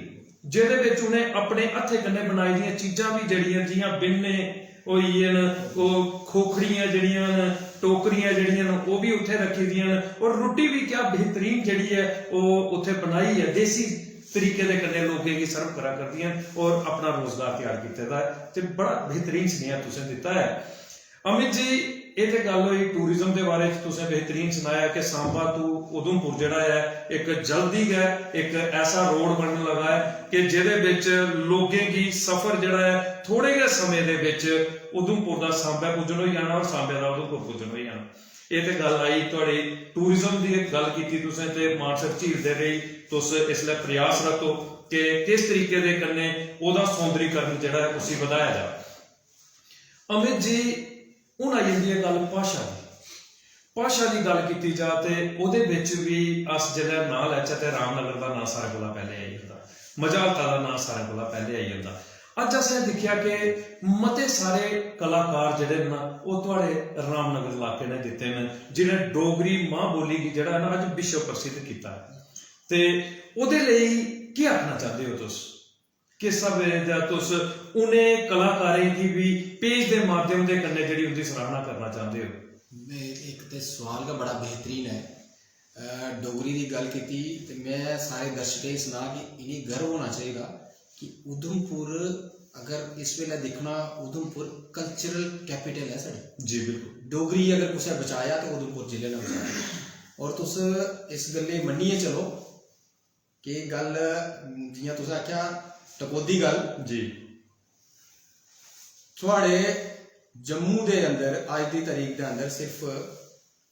ਜਿਹਦੇ ਵਿੱਚ उन्हें अपने हत्थे कन्ने बनाई दियां चीज़ां भी जड़ियां जियां बिन्ने होई वो खोखड़ियां जड़ियां टोकरियां जड़ियां वो भी उत्थे रखी दियां। और रोटी भी क्या बेहतरीन जड़ी है वो उत्थे बनाई है देसी तरीके के कन्ने लोगों की सर्व करा करदियां और अपना रोजगार तैयार किया है। तो बड़ा बेहतरीन स्नेहा तुसें दिता है। अमित जी ये तो गल हुई टूरिज्म के बारे तुसें बेहतरीन सुनाया कि सांबा टू उधमपुर जड़ा है एक जल्दी है एक ऐसा रोड बनने लगा है कि जिहदे विच लोगों की सफर जड़ा है थोड़े जे समय दे विच उधमपुर का सांबा पुजन हो जाना और सांबे का उधमपुर पुजन हो जाना। ये तो गल आई तुहाड़ी टूरिज्म की गल की तुसें ते मानसर झील दे रही तुस इसलिए प्रयासरत हो कि किस तरीके दे कन्ने ओहदा सौंदरीकरण जड़ा है उसी वधाया जाए। अमित जी हूँ आ जाती है गल भाषा की। भाषा की गल की जाए तो भी अस जिला ना लैचे तो रामनगर का नाम सारे को पहले आई जाता, मजालता का नाम सारे को पहले आई जाता। अज असें देखिया कि मते सारे कलाकार जिहड़े ना वो तुहाडे रामनगर इलाके ने दिते हैं जिन्हें डोगरी मां बोली की जिहड़ा ना अज विश्व प्रसिद्ध किया है। ते उहदे लई की आखना चाहते हो तुस किस सब तुस उन्हें कलाकारें की भी पेज के माध्यम के कन्ने जिहड़ी उनकी सराहना करना चाहते हो? एक तो सवाल का बड़ा बेहतरीन है। डोगरी की गल की तो मैं सारे दर्शकों सुना कि इन्हें गर्व होना चाहिए कि उधमपुर अगर इस वेले देखना उधमपुर कल्चरल कैपिटल है साढ़ी। जी बिल्कुल। डोगरी अगर कुछ बचाया तो उधमपुर जिले ने बचाया। और तुस इस गल्ले मन्निए चलो कि गल जियां तुस आख्या टकोदी गल जी थोड़े जम्मू के अंदर अज की तारीख के अंदर सिर्फ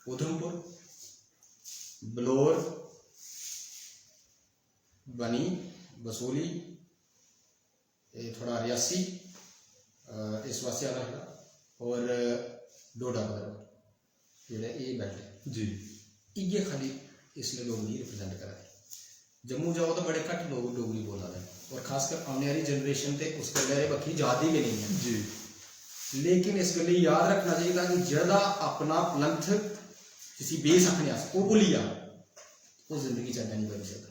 उधमपुर बलौर बनी बसोली थोड़ा रियासी इस वास्ते आना और डोडा बदरवा जेड़ा ये बेल्ट है जी इये खाली इसलिए डोगरी रिप्रजेंट करा दे। जम्मू जाओ तो बड़े घट लोग डोगरी बोला दे और खासकर आने वाली जनरेशन ते उस गल्ले बक्खी याद ही भी नहीं है जी। लेकिन इस गल्ले याद रखना चाहिए कि जदा अपना पंथ किसी बेस आखने वो भुली जा वो जिंदगी चंगा नहीं बन सकता।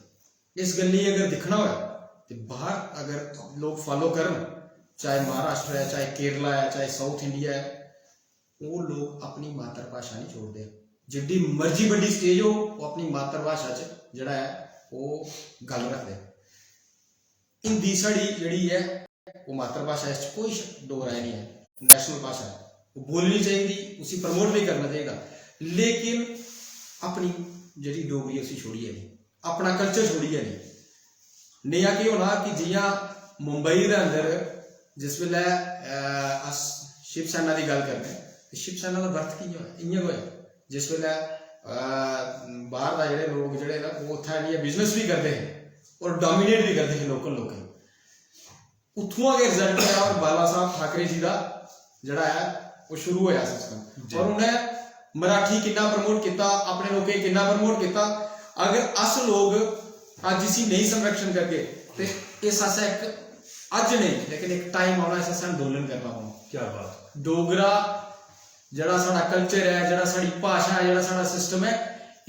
इस गल्ले अगर दिखना हो तो बाहर अगर लोग फॉलो करन चाहे महाराष्ट्र है चाहे केरला है चाहे साउथ इंडिया है वो लोग अपनी मातृभाषा नहीं छोड़ते। जिड्डी मर्जी बड़ी स्टेज हो वो अपनी मातृभाषा च जड़ा है वो गल रखते। हिंदी साड़ी जड़ी है वो मातृभाषा इस कोई दो राय नहीं है, नेशनल भाषा है वो बोलनी चाहिए उसी प्रमोट भी करना चाहिए। लेकिन अपनी जी डोगरी उसी छोड़िए नहीं अपना कल्चर छोड़िए नहीं। नया की होना कि जियां मुंबई के अंदर जिस वेले अस शिव सेना की गल करते हैं, शिव सेना का बर्थ की इ'यां होया जिस वेले बाहर दा जेह्ड़े लोग जेह्ड़े ना वो उत्थै आइयै बिजनेस भी करते हैं और डोमीनेट भी करते हैं लोकल लोकें, उत्थुआं गै रिजल्ट आया और बाला साहब ठाकरे जी का जड़ा है वो शुरू होया सिस्टम। और उन्हें मराठी कितना प्रमोट किया, अपने लोगों कितना प्रमोट किया। अगर अस लोग अज इसी नहीं संरक्षण करके तो इस आसे एक अज नहीं लेकिन एक टाइम आना इस आसे अंदोलन करना होना। क्या बात, डोगरा जड़ा साडा कल्चर है, जड़ा साडी भाषा है, जड़ा साडा सिस्टम है,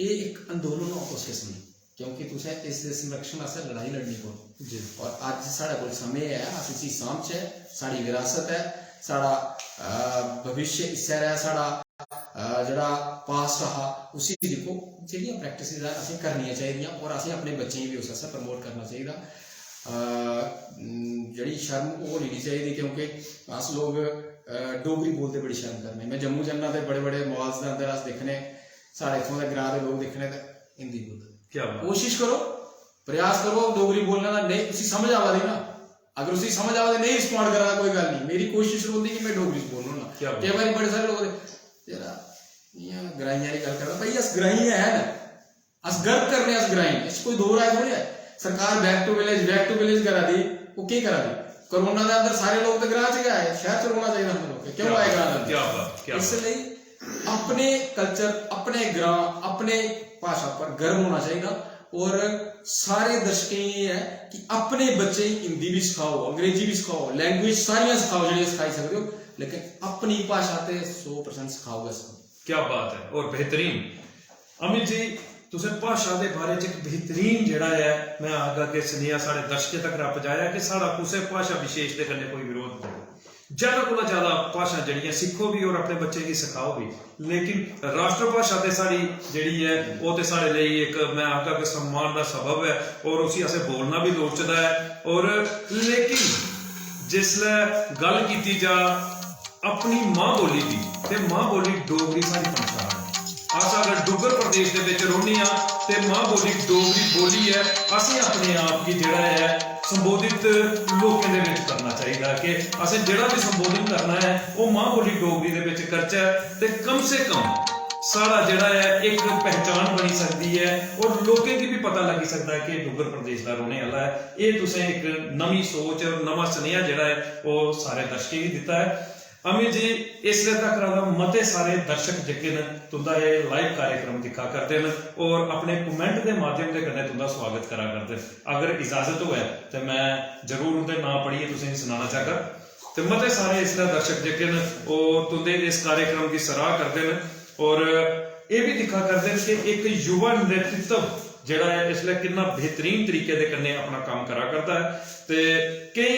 ये एक अंदोलन हो कोशिश नहीं, क्योंकि तुसें इस संरक्षण वास्ते लड़ाई लड़नी पौनी जी। और अज साढ़े कोल समय है, अस इसी सामच है, साड़ी विरासत है, साड़ा भविष्य हिस्सा है, साड़ा जड़ा पास्ट रहा उसी देखो जेह्ड़ियां प्रैक्टिस असें करनियां चाहिए और असें अपने बच्चें गी भी उस आस्तै प्रमोट करना चाहिए। जड़ी शर्म वो नहीं चाहिए, क्योंकि अस लोग डोगरी बोलते बड़ी शर्म करने। मैं जम्मू जन्ना ते बड़े बड़े मॉल्स के अंदर अस दिक्खने, साढ़े इत्थों के ग्रां के लोग दिक्खने ते हिंदी बोलते। क्या कोशिश करो, प्रयास करो डोगरी बोलने का, नहीं उसी समझ आवा दी ना, अगर उसी समझ आवा दी नहीं रिस्पॉन्ड करा कोई गल नहीं, मेरी कोशिश होती कि मैं डोगरी बोलूँ ना। कई बार बड़े सारे लोग जरा इ'यां ग्राइयां दी गल करदा, भाई अस ग्राई है ना, अस गर्व करने अस ग्राई, इस कोई दो राय थोड़ी है। सरकार बैक टू विलेज करा दी, वो की करा दी? कोरोना के अंदर सारे लोग तो ग्रां च गए आए, शहर च रोना चाहिए हम लोग, क्यों आए ग्रां? इसलिए अपने कल्चर, अपने ग्रां, अपने भाषा पर गर्व होना चाहिए। और सारे दर्शकें ये है कि अपने बच्चे हिंदी भी सिखाओ, अंग्रेजी भी सिखाओ, लैंग्वेज सारियां सिखाओ जो सिखाई सकते हो, लेकिन अपनी भाषा ते 100% सिखाओ बस। क्या बात है, और बेहतरीन अमित जी तुसें भाषा के बारे च एक बेहतरीन जेड़ा है मैं आगा के सुनिया साढ़े दर्शकें तक पहुंचाया कि साढ़ा कुछ भाषा विशेष के कन्नै कोई विरोध नहीं, ज्यादा को ज्यादा भाषा जड़ियां सीखो भी और अपने बच्चे की सिखाओ भी, लेकिन राष्ट्रभाषा ते साड़ी जड़ी है वो तो साढ़े लिए एक मैं आगा के सम्मान का सबब है और उसी असें बोलना भी लोड़चदा है। और लेकिन जिसलै गल की जा अपनी मां बोली की, ते मां बोली डोगरी साड़ी पहचान है। अस अगर डुग्गर प्रदेश के विच रोहने आ ते मां बोली डोगरी बोली है, असें अपने आप की जेड़ा है संबोधित लोकें दे विच करना चाहिए कि असें जेड़ा भी संबोधन करना है वो मां बोली डोगरी दे विच करचै, ते कम से कम साड़ा जेड़ा है एक पहचान बनी सकती है और लोकें की भी पता लगी सकता है कि डुग्गर प्रदेश का रोने वाला है। ये तुसें एक नवी सोच और नवा सुनेहा जेड़ा है वो सारे दर्शकें गी दिता है। अमित जी इसले तक मते सारे दर्शक जेके न तुंदा ये लाइव कार्यक्रम दिखा करते हैं और अपने कमेंट के माध्यम के कन्नै तुंदा स्वागत करा करते हैं। अगर इजाजत हो तो मैं जरूर उनके नाम पढ़िए तुसें सुनाना चाहगा। तो मते सारे इसले दर्शक जेके न वो तुंदे इस कार्यक्रम की सराह करते हैं और ये भी दिखा करते हैं कि एक युवा नेतृत्व जेड़ा है इसलिए कितना बेहतरीन तरीके दे कन्नै अपना काम करा करता है। ते कई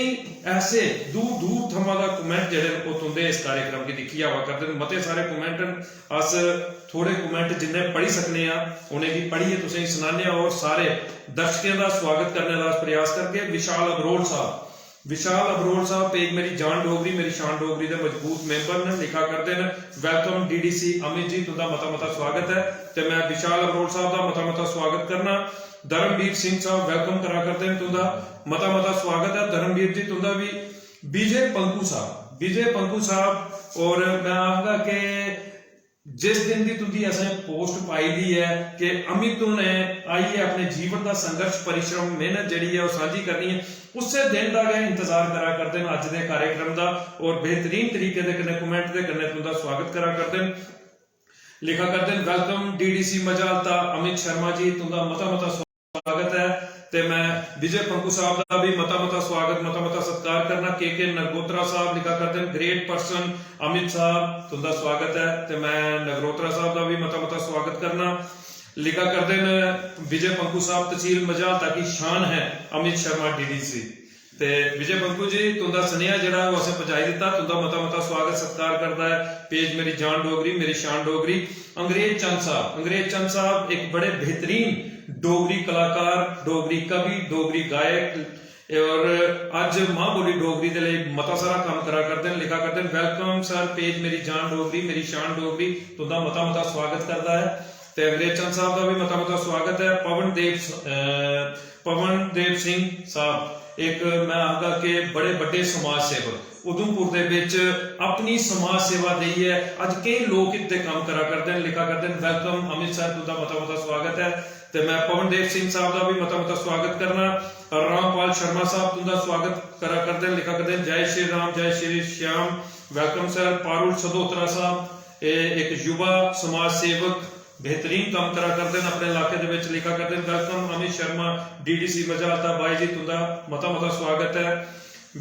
ऐसे दूर दूर थमां दा कमेंट जेड़े वो तुंदे इस कार्यक्रम की दिक्खी आवा करदे न। मते सारे कमेंट अस थोड़े कमेंट जिन्ने पढ़ी सकने आ उन्हें भी पढ़िए तुसें सुनाने और सारे दर्शकों का स्वागत करने का प्रयास करके विशाल अबरोड़ साहब पेज मेरी जान डोगरी मेरी शान डोगरी के मजबूत मेंबर ने लिखा करते हैं वेलकम डीडीसी अमित जी तुंदा मता स्वागत है। तो मैं विशाल अबरोड़ साहब का मता स्वागत करना। धर्मवीर सिंह साहब वेलकम करा करते हैं तुंदा मता स्वागत है धर्मवीर जी तुंदा भी। विजय पंकू साहब और मैं आखगा के जिस दिन की तुंदी असें पोस्ट पाई दी है कि अमित ने आइए अपने जीवन का संघर्ष परिश्रम मेहनत जड़ी है वो साझी करनी है उससे दिन का गए इंतजार करा करते हैं अज के कार्यक्रम का और बेहतरीन तरीके के कमेंट के कन्नै तुंदा स्वागत करा करते हैं। लिखा करते हैं वेलकम डीडीसी मजालता अमित शर्मा जी तुंदा मता स्वागत है। ते मैं विजय पंकू साहब का भी मता स्वागत मता सत्कार करना। के नगरोत्रा साहब लिखा करते हैं ग्रेट पर्सन अमित साहब तुंदा स्वागत है। ते मैं नगरोत्रा साहब का भी मता स्वागत करना। लिखा करते हैं विजय पंकू साहब तहसील मजालता की शान है अमित शर्मा डीडीसी। ते विजय पंकू जी तुंदा सुनेहा जेड़ा वो असें पहुंचाई दिता तुंदा मता स्वागत सत्कार करता है। पेज मेरी जान डोगरी मेरी शान डोगरी। अंग्रेज चंद साहब एक बड़े बेहतरीन डोगरी कलाकार डोगरी कवि डोगरी गायक और अज मां बोली डोगरी के लिए मता सारा काम करा करते हैं। लिखा करते हैं वेलकम सर पेज मेरी जान डोगरी मेरी शान डोगरी तुंदा मता स्वागत करता है। ते अंग्रेज चंद साहब का भी मता स्वागत है। पवन देव सिंह साहब एक मैं आखगा कि बड़े बड़े समाज सेवक उधमपुर दे विच अपनी समाज सेवा दी है। अज कई लोग इत्ते काम करा करते हैं, लिखा करते हैं। वेलकम अमित सर, तुहाडा मता मता स्वागत है। ते मैं पवनदेव सिंह साहब का भी मता मता स्वागत करना। रामपाल शर्मा साहब तुहाडा स्वागत करा करते हैं, लिखा करते हैं जय श्री राम जय श्री श्याम, वेलकम सर। पारुल सदोत्रा साहब एक युवा समाज सेवक बेहतरीन काम करा करते हैं अपने इलाके दे विच, लिखा करते हैं वेलकम। अमित शर्मा डीडीसी मजालता बाई जी तुहाडा मता मता स्वागत है।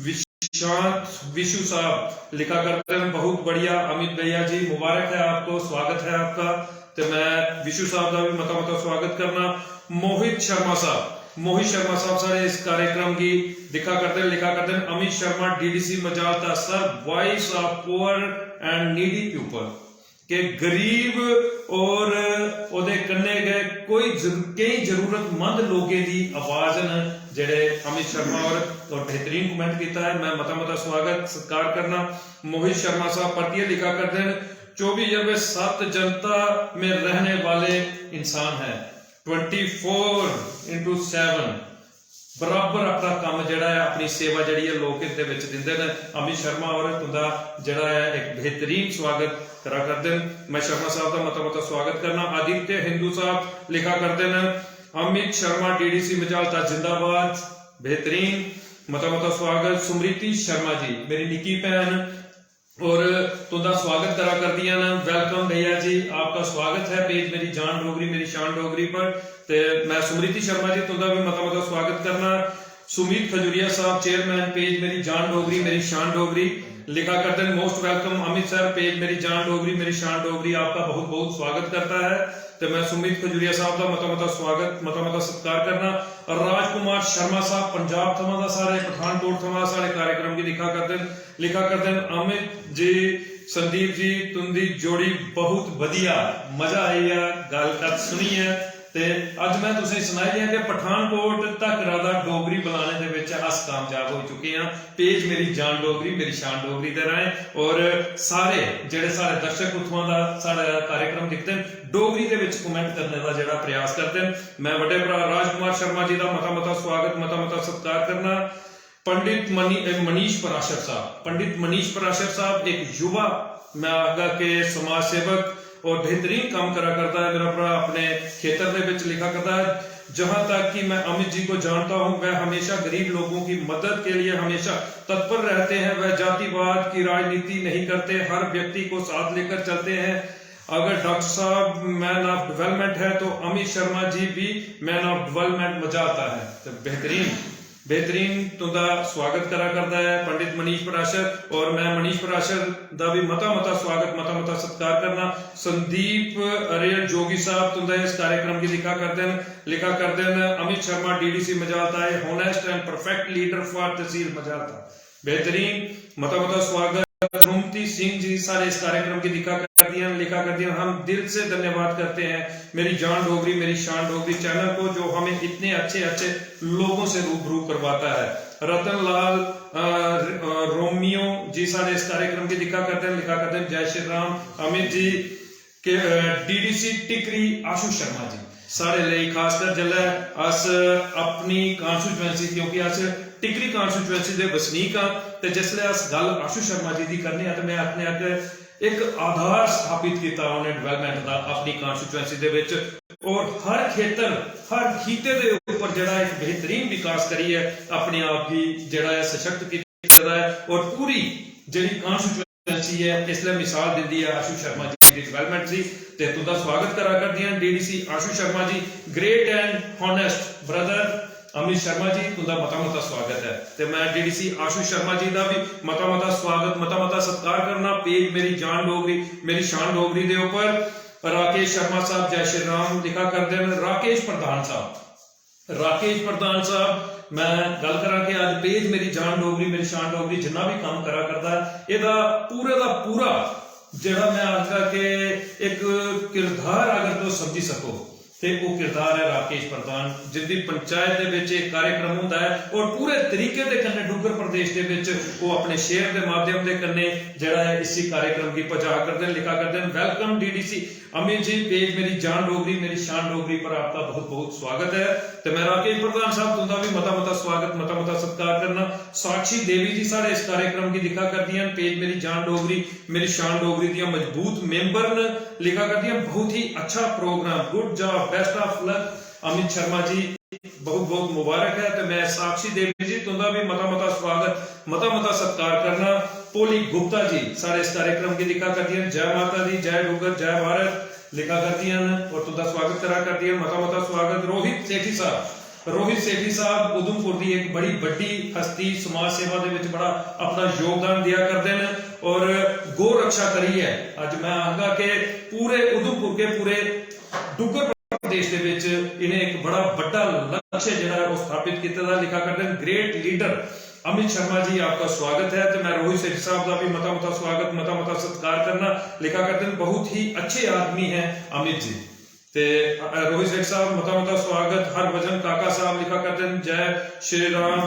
विशांत विशु साहब लिखा करते हैं बहुत बढ़िया अमित भैया जी, मुबारक है आपको, स्वागत है आपका। तो मैं विशु साहब का भी मता मता स्वागत करना। मोहित शर्मा साहब सारे इस कार्यक्रम की लिखा करते हैं, लिखा करते हैं Amit Sharma DDC Majalta sir, voice of poor and needy people के गरीब और ओदे कन्ने गए कई जरूरतमंद लोगों की आवाज न जेड़े अमित शर्मा और बेहतरीन कमेंट किया है, मैं मता मता स्वागत सत्कार करना। मोहित शर्मा साहब पढ़िए लिखा करते हैं 24/7 जनता में रहने वाले इंसान है, 24/7 बराबर अपना काम जड़ा है, अपनी सेवा जड़ी है लोक हित दे विच दिंदे ने। अमित शर्मा और तुंदा जड़ा है एक बेहतरीन स्वागत करा करते हैं, मैं शर्मा साहब का मता मता स्वागत करना। आदित्य हिंदू साहब लिखा करते हैं अमित शर्मा डीडीसी मजालता जिंदाबाद, बेहतरीन मता मता स्वागत। सुमृति शर्मा जी मेरी निकी भैन और तुंदा स्वागत करा कर दिया ना, वेलकम भैया जी, आपका स्वागत है पेज मेरी जान डोगरी मेरी शान डोगरी पर। ते मैं सुमृति शर्मा जी तुंदा भी मता मता स्वागत करना। सुमित खजूरिया साहब चेयरमैन पेज मेरी जान डोगरी मेरी शान डोगरी, लिखा करते हैं most welcome Amit sir page मेरी जान डोगरी मेरी शान डोगरी, आपका बहुत बहुत स्वागत करता है। तो मैं सुमित खजूरिया साहब का मता मता स्वागत मता मता सत्कार करना। राजकुमार शर्मा साहब पंजाब थमा दा सारे पठानकोट थमा सारे कार्यक्रम की लिखा करते हैं अमित जी संदीप जी तुंदी जोड़ी बहुत बढ़िया, मजा आई है गल कर सुनी है। ते अज मैं तुसें सुनाई है कि पठानकोट तक राधा डोगरी बुलाने दे विच अस कामयाब हो चुके हैं पेज मेरी जान डोगरी मेरी शान डोगरी दे राहें। और सारे जेड़े सारे दर्शक उत्थों दा सारा कार्यक्रम दिखते हैं डोगरी दे विच कमेंट करने का जेड़ा प्रयास करते हैं, मैं बड़े भरा राजकुमार शर्मा जी का मता मता स्वागत मता मता सत्कार करना। पंडित मनीष पराशर साहब एक युवा मैं आगा के समाज सेवक और बेहतरीन काम करा करता है, मेरा भरा अपने क्षेत्र में विच लिखा करता है। जहां तक कि मैं अमित जी को जानता हूं वह हमेशा गरीब लोगों की मदद के लिए हमेशा तत्पर रहते हैं, वह जातिवाद की राजनीति नहीं करते, हर व्यक्ति को साथ लेकर चलते हैं। अगर डॉक्टर साहब मैन ऑफ डेवलपमेंट है तो अमित शर्मा जी भी मैन ऑफ डेवलपमेंट मजालता है। तो बेहतरीन तुंदा स्वागत करा करता है पंडित मनीष पराशर, और मैं मनीष पराशर दा भी मता मता स्वागत मता मता सत्कार करना। संदीप अरेल जोगी साहब तुंदा इस कार्यक्रम की लिखा करते हैं अमित शर्मा डीडीसी मजालता है honest and perfect leader for tehsil Majalta, बेहतरीन मता मता स्वागत। रुमती सिंह जी सारे इस कार्यक्रम की लिखा कर दिया, हम दिल से धन्यवाद करते हैं मेरी जान डोगरी मेरी शान डोगरी चैनल को जो हमें इतने अच्छे अच्छे लोगों से रूबरू करवाता है। रतन लाल रोमियो जी सारे इस कार्यक्रम की लिखा करते हैं जय श्री राम। अमित जी के डीडीसी टिकरी आशु शर्मा जी सारे लिए खासकर जल्लै अस अपनी कॉन्स्टिट्यूएंसी क्योंकि अस टिकरी कॉन्स्टिट्यूएंसी दे वसनीक हां ते जिसले अस गल आशु शर्मा जी दी करने ते मैं अपने अग एक आधार स्थापित किया उन्हें डेवलपमेंट का अपनी कॉन्स्टिट्यूएंसी दे विच, और हर खेतर हर खीते दे ऊपर जड़ा एक बेहतरीन विकास करिए अपने आप की जड़ा है सशक्त किया है, और पूरी जिहड़ी कॉन्स्टिट्यूएंसी है इसलिए मिसाल दी है आशु शर्मा जी की डेवलपमेंट की। ते तुंदा स्वागत करा कर दिया DDC Ashu Sharma ji, great and honest brother Amit Sharma ji तुंदा मता मता स्वागत है। ते मैं डीडीसी आशु शर्मा जी का भी मता मता स्वागत मता मता सत्कार करना पेज मेरी जान डोगरी मेरी शान डोगरी दे ऊपर। राकेश शर्मा साहब जय श्री राम लिखा करते हैं। राकेश प्रधान साहब मैं गल करा कि अज पेज मेरी जान डोगरी मेरी शान डोगरी जिन्ना भी काम करा करता है एदा पूरे दा पूरा जड़ा मैं आखा कि एक किरदार अगर तो समझी सको ਤੇ ਉਹ ਕਿਰਦਾਰ ਹੈ ਰਾਕੇਸ਼ ਪ੍ਰਧਾਨ, ਜਿसदी पंचायत ਦੇ ਵਿੱਚ ਇਹ कार्यक्रम ਹੁੰਦਾ ਹੈ और पूरे तरीके ਦੇ ਕੰਨੇ डुग्गर प्रदेश ਦੇ ਵਿੱਚ ਉਹ ਆਪਣੇ ਸ਼ੇਅਰ ਦੇ ਮਾਧਿਅਮ ਦੇ ਕੰਨੇ ਜਿਹੜਾ ਹੈ इसी कार्यक्रम की प्रचार करते हैं, लिखा करते हैं। Welcome DDC Amit ji, page मेरी जान डोगरी मेरी शान डोगरी पर आपका बहुत बहुत स्वागत है। तो मैं राकेश प्रधान साहब तुंदा भी मता स्वागत मता सत्कार करना। साक्षी देवी जी साढ़े इस कार्यक्रम की लिखा करती हैं, पेज मेरी जान डोगरी मेरी शान डोगरी दियां मजबूत मेंबर ने लिखा करती हैं, बहुत ही अच्छा programme, good job, best of luck Amit Sharma ji, बहुत बहुत मुबारक है। तो मैं साक्षी देवी जी तुंदा भी मता स्वागत मता सत्कार करना। पोली गुप्ता जी सारे इस कार्यक्रम की लिखा करती हैं, जय माता दी, जय डुग्गर, जय भारत लिखा करती हैं और तुंदा स्वागत करा करती हैं, मता स्वागत। रोहित सेठी साहब उधमपुर की एक बड़ी बड़ी हस्ती, समाज सेवा दे विच बड़ा अपना योगदान दिया करते हैं और गौ रक्षा करी है। अज मैं आखगा कि पूरे उधमपुर के पूरे डुग्गर प्रदेश के विच इन्हें एक बड़ा बड़ा लक्ष्य जिहड़ा है वो स्थापित किया। लिखा करते हैं, ग्रेट लीडर अमित शर्मा जी आपका स्वागत है। तो मैं रोहित सेठी साहब का भी मता स्वागत मता सत्कार करना। लिखा करते हैं, बहुत ही अच्छे आदमी हैं अमित जी। ते रोहित सेठी साहब मता स्वागत। हरभजन काका साहब लिखा करते हैं, जय श्री राम।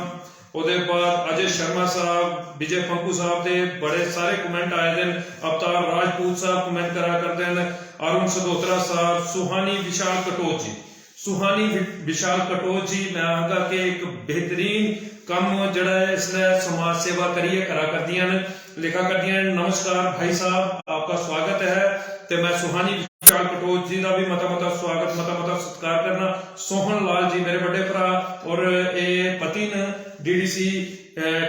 ਉਹਦੇ बाद अजय शर्मा साहब, विजय पंकू साहब के बड़े सारे कमेंट आए थे। अवतार राजपूत साहब कमेंट करा करते हैं, अरुण सदोत्रा साहब, सुहानी विशाल कटोच जी, मैं आखगा कि एक बेहतरीन काम जड़ा है इसने समाज सेवा करिए करा करदियां ने। लिखा करदियां, नमस्कार भाई साहब आपका स्वागत है। तो मैं सुहानी विशाल कटोच जी का भी मता स्वागत मता सत्कार करना। सोहन लाल जी मेरे बड़े भरा और ये पति ने डीडीसी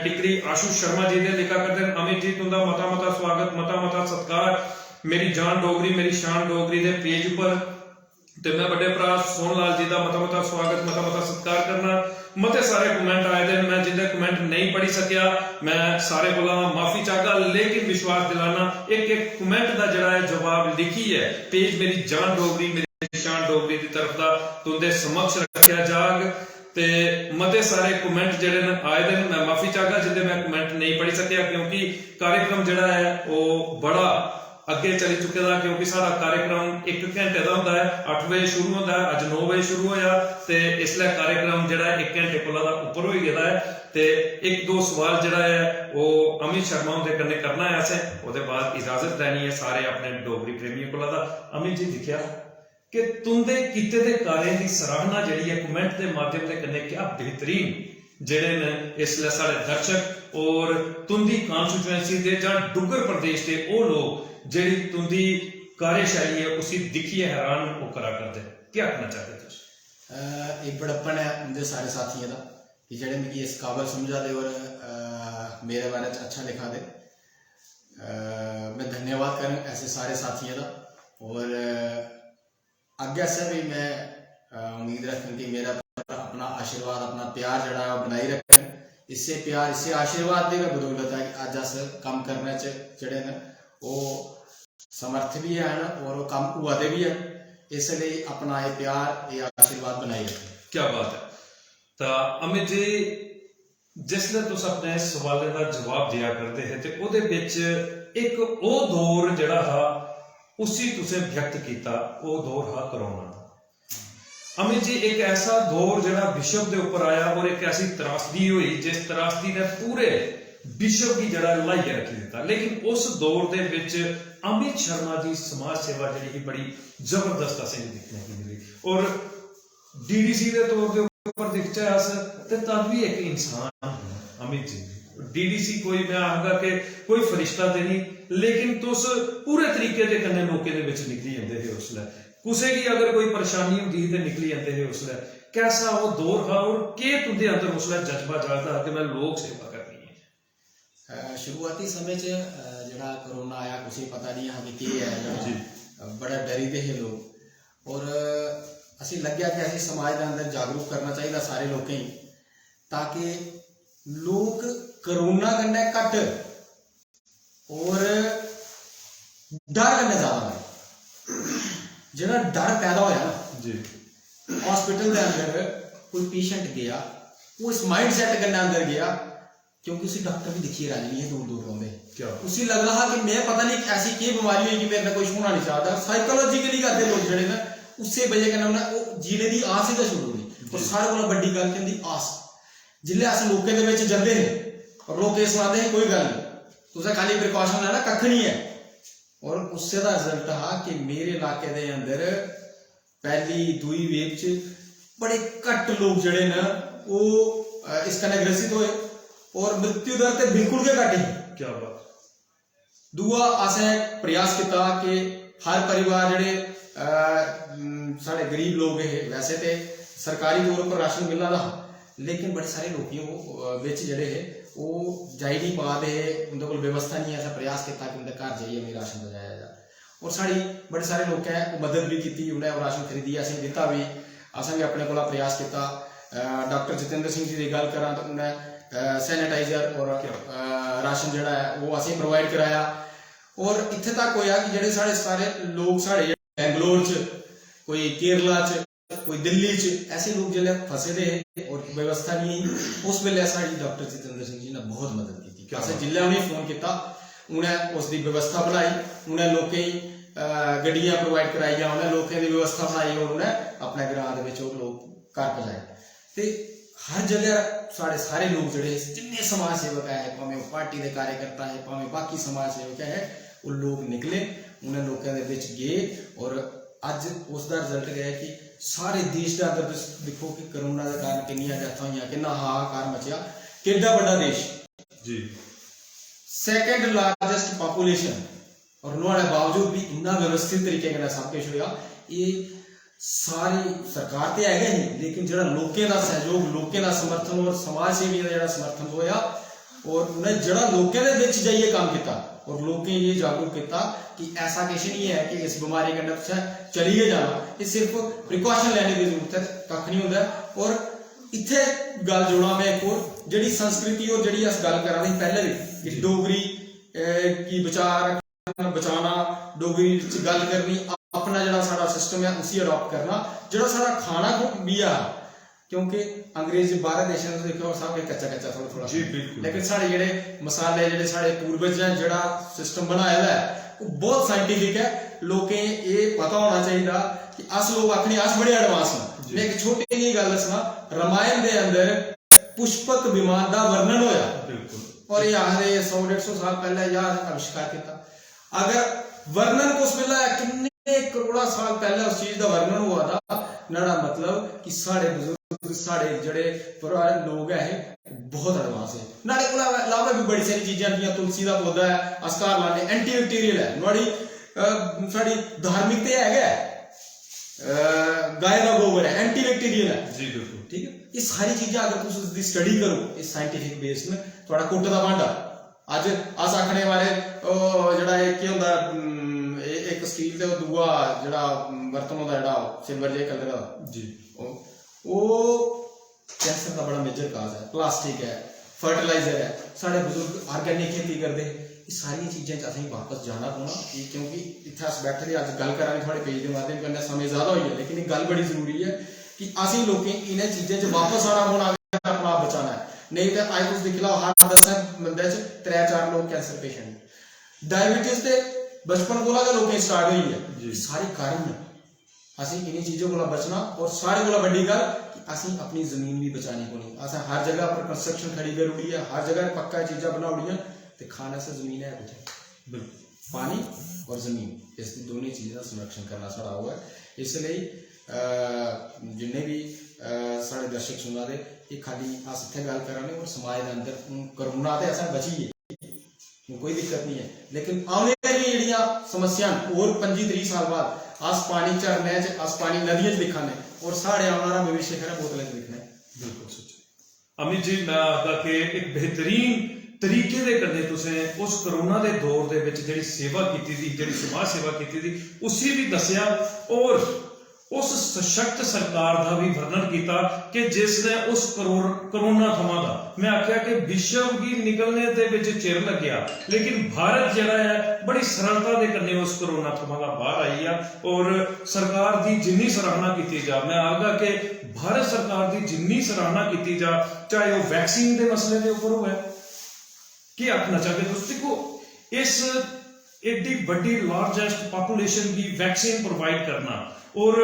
टिकरी आशु शर्मा जी ने लिखा करते हैं, अमित जी तुंदा मता स्वागत मता सत्कार। मेरी जान डोगरी मेरी शान डोगरी के पेज पर तो मैं बड़े भरा सोहन लाल जी का मता स्वागत मता सत्कार करना। मते सारे कमेंट आए थे, मैं जिन्हें कमेंट नहीं पढ़ी सकिया मैं सारे को माफी चाहगा, लेकिन विश्वास दिलाना एक कमेंट का जड़ा है जवाब लिखी है पेज मेरी जान डोगरी मेरी शान डोगरी की तरफ का तुंदे समक्ष रखा जाग। ते मते सारे कमेंट जड़े आए थे, मैं माफी चाहगा जिन्हें मैं कमेंट नहीं पढ़ी सकिया, क्योंकि कार्यक्रम जड़ा है वो बड़ा अगे चली चुके दा, क्योंकि सारा कार्यक्रम 1 घंटे का होंदा है, 8 बजे शुरू होंदा है, अज 9 बजे शुरू होया ते इसलिए कार्यक्रम जड़ा 1 घंटे कोला दा ऊपर हो गया है। ते 1-2 सवाल जड़ा है वो अमित शर्मा उनके कन्ने करना है असें, उसके बाद इजाजत लैनी है सारे अपने डोगरी प्रेमियों कोला दा। अमित जी दिखिया कि तुंदे कीते दे कार्य की सराहना जड़ी है कमेंट के माध्यम से करने, क्या बेहतरीन जेड़े ने इसलिए सारे दर्शक और तुंदी कॉन्स्टिट्यूएंसी के जां डुग्गर प्रदेश के वो लोग जेड़ी तुंदी कार्यशैली है उसी दिखिए हैरान वो करा करते। क्या कहना चाहते तुम? एक बड़प्पन है उनके सारे साथियों का कि जेड़े मिगी इस काबल समझा दे और मेरे बारे में अच्छा लिखा दे। मैं धन्यवाद करूँ ऐसे सारे साथियों का और आगे से भी मैं उम्मीद रखूँ कि मेरा अपना आशीर्वाद अपना प्यार जड़ा है बनाई रखें। इससे प्यार इससे आशीर्वाद की बदौलत है कि अज अस काम करने जड़े ने वो समर्थ भी है और वो काम हुआ दे भी है, इसलिए अपना ये प्यार ये आशीर्वाद बनाई रखें। क्या बात है। तो अमित जी जिसले तुस अपने सवालों का जवाब दिया करते हैं तो ਉਹਦੇ ਵਿੱਚ एक वो दौर जड़ा हा उसी तुसें व्यक्त किया, वो दौर हा कोरोना। अमित जी एक ऐसा दौर जड़ा विश्व के ऊपर आया और एक ऐसी त्रासदी हुई जिस त्रासदी ने पूरे विश्व की जड़ा लाइया रखी दिता, लेकिन उस दौर के विच अमित शर्मा की समाज सेवा जी बड़ी जबरदस्त असें दिखने की मिली और डीडीसी के तौर के ऊपर दिखचा अस तद भी एक इंसान अमित जी। डीडीसी कोई मैं आखगा कि कोई फरिश्ता ते नहीं, लेकिन तुस पूरे तरीके के कन्ने लोकें दे विच निकली जांदे हे। उसलै कुसै की अगर कोई परेशानी होंदी ते निकली जांदे हे। उसलै कैसा वो दौर था और के तुंदे अंदर उसलै जज्बा जागदा कि मैं लोक सेवा करनी है? शुरुआती समय जड़ा कोरोना आया कुछ पता नहीं हाँ कि है, बड़ा डरी दे है लोग और असी लग्या कि असी समाज के अंदर जागरूक करना चाहिए सारे लोगों ही, ताकि लोग कोरोना कन्नै घट और डर कन्नै ज्यादा जरा डर पैदा होया ना जी। हॉस्पिटल के अंदर कोई पेशेंट गया वो इस माइंड सैट कन्नै अंदर गया, क्योंकि उसी डॉक्टर भी दिखिए राजी नहीं है, दूर दूर रहोंगे क्या उसी लग रहा कि मैं पता नहीं ऐसी की बीमारी हुई कि मेरे कोई छूना नहीं चाहता। साइकोलॉजिकली करते लोग जड़े ना ਉਸੇ ਵਜ੍ਹਾ कन्नै उन्हें वो जीने की आस ही तो शुरू हुई। और सारे को बड़ी गल कहती आस, जिल्ले अस लोकें दे विच जंदे ने और लोग ये सुनाते हैं कोई गल नहीं, तुसें खाली प्रिकॉशन लेना, कक्ख नहीं है। और उससे दा रिजल्ट हा कि मेरे इलाके दे अंदर पहली दूई वेव च बड़े घट लोग जड़े न वो इस कन्नै ग्रसित होए और मृत्यु दर ते बिल्कुल के घट ही। क्या बात। दूआ असें प्रयास किया कि हर परिवार जड़े साढ़े गरीब लोग है, वैसे तो सरकारी तौर पर राशन मिलना था, लेकिन बड़े सारे लोग बिच जड़े है वो जाई नहीं पा दे, उनके कोल व्यवस्था नहीं है। असें प्रयास किया कि उनके घर जाइए हमें राशन पहुँचाया जाए और साड़ी बड़े सारे लोग हैं मदद भी की, उन्हें राशन खरीदी, असें दिता भी, असें भी अपने को प्रयास किया। डॉक्टर जितेंद्र सिंह जी की गल करा तो उन्हें सैनिटाइजर और राशन जड़ा है वो असें प्रोवाइड कराया। और इत्थे तक होया कि जेडे साढ़े सारे लोग साढ़े बेंगलोर च, कोई केरला च, कोई दिल्ली च, ऐसे लोग जिले फसे दे और व्यवस्था नहीं, उस वेले साड़ी डॉक्टर जितेंद्र सिंह जी ने बहुत मदद की। असें जिले उन्हें फोन किया, उन्हें उसकी व्यवस्था बनाई, उन्हें लोकें गड्डियां प्रोवाइड कराई, उन्हें लोकें की व्यवस्था बनाई और उन्हें अपने ग्रां दे लोग घर पहुंचाए। तो हर जगह साढ़े सारे लोग जड़े जिन्ने समाज सेवक है, भावें पार्टी के कार्यकर्ता है, भावें बाकी समाज सेवक है, वो लोग निकले, उन्हें लोगों के बीच गए और अज उसका रिजल्ट गया कि सारे देश के अंदर देखो कि कोरोना के कारण कितनी डेथ हुई, कितना हाहाकार मचिया, कितना बड़ा देश जी, सैकेंड लार्जेस्ट पॉपुलेशन और उन्होंने बावजूद भी इतना व्यवस्थित तरीके से सब कुछ होया। ये सारी सरकार तो है ही, लेकिन जो लोगों का सहयोग, लोगों का समर्थन और समाज सेवी का जो समर्थन होया और उन्हें जरा लोगों के बीच जाइए काम किया और लोगों ये जागरूक किया कि ऐसा कुछ नहीं है कि इस बीमारी के अंदर चलिए जाना, ये सिर्फ प्रिकॉशन लेने की जरूरत है, कख नहीं होता। और इत्थे गल जोड़ा मैं एक और जी संस्कृति और जी अस गल करा रहे पहले भी कि डोगरी की बचाना, डोगरी गल करनी, अपना जो सारा सिस्टम है उसी अडॉप्ट करना, जो सारा खाना भी है, क्योंकि अंग्रेज बाहर देशों में देखो सब कच्चा कच्चा थोड़ा थोड़ा जी बिल्कुल, लेकिन साढ़े जेडे मसाले जेडे साढ़े पूर्वज हैं जड़ा सिस्टम बनाया है वो बहुत साइंटिफिक है। लोगों ये पता होना चाहिए कि अस लोग आखने अस बड़े एडवांस हैं। मैं एक छोटी जी गल दसना, रामायण के अंदर पुष्पक विमान का वर्णन होया और ये आखिर 100-150 साल पहले यह आविष्कार किया। अगर वर्णन को उस वेला कितने करोड़ा साल पहले उस चीज का वर्णन हुआ था, ना मतलब कि साढ़े बुजुर्ग साढ़े जड़े पुराने लोग है बहुत एडवांस है। नाले अलावा भी बड़ी सारी चीजें दी, तुलसी का पौधा है, अस्कार लाने, एंटी बैक्टीरियल है, नुआड़ी साड़ी धार्मिकता है, गाय का गोबर है, एंटी बैक्टीरियल है जी बिल्कुल, ठीक है। ये सारी चीजें अगर तुम उसकी स्टडी करो इस साइंटिफिक बेस में, थोड़ा कुट का भांडा अज अस आखने वाले जड़ा एक होंदा एक स्टील ते दूआ जड़ा बर्तन होंदा जड़ा सिल्वर जे कलर का जी, वो कैंसर का बड़ा मेजर काज है। प्लास्टिक है, फर्टिलाइजर है, साढ़े बुजुर्ग ऑर्गेनिक खेती करते हैं, ये सारी चीजें असें वापस जाना पौना, क्योंकि इत्थे अस बैठे अज गल करा थोड़े पेज के माध्यम कन्नै समय ज्यादा होई है, लेकिन ये गल बड़ी जरूरी है कि असीं लोकें इन्हें चीजें च वापस आना पौना, अपना आप बचाना है। नहीं तो अज तुम दिख लो हर 10 बंदे च 3-4 लोग कैंसर पेशेंट। डायबिटीज ते बचपन को लोकें स्टार्ट हुई है, सारे कारण है असीं इन्हीं चीज़ों को बचना। और सारे को बड़ी गल कि असीं अपनी जमीन भी बचानी पौनी। असें हर जगह पर कंस्ट्रक्शन खड़ी कर उड़ी है, हर जगह पक्का चीज़ा बना उड़ी है, तो खाने से जमीन है कुछ पानी और जमीन, इस दोनों चीज़ों का संरक्षण करना सारा हुआ है। इसलिए जिन्हें भी साढ़े दर्शक सुना दे, ये खाली अस इत्थे गल कराने और समाज के अंदर कोरोना तो असें बचिए, कोई दिक्कत नहीं है, लेकिन आने वाली जड़ियां समस्या और 25-30 साल बाद अस पानी झरने अस पानी नदियों दिखा ने और साढ़े आने वाला भविष्य है बोतलें दिखना है। बिल्कुल सच। अमित जी मैं आखदा कि एक बेहतरीन तरीके दे कन्नै तुसें उस कोरोना दे दौर दे विच जेहड़ी सेवा कीती थी, जेहड़ी समाज सेवा कीती थी, उसी भी दसिया और उस सशक्त सरकार का भी वर्णन किया कि जिसने उस कोरोना थमां दा मैं आख्या कि विश्व की निकलने दे विच चिर लग्या, लेकिन भारत जिहड़ा है बड़ी सरलता दे कन्नै उस कोरोना थमां दा बाहर आई है। और सरकार की जिन्नी सराहना की जा, मैं आखदा कि भारत सरकार की जिन्नी सराहना की जा, चाहे वह वैक्सीन के मसले के उपर हो, की आखना चाहते दोस्तों को इस एडी बड़ी लार्जेस्ट पॉपुलेशन की वैक्सीन प्रोवाइड करना और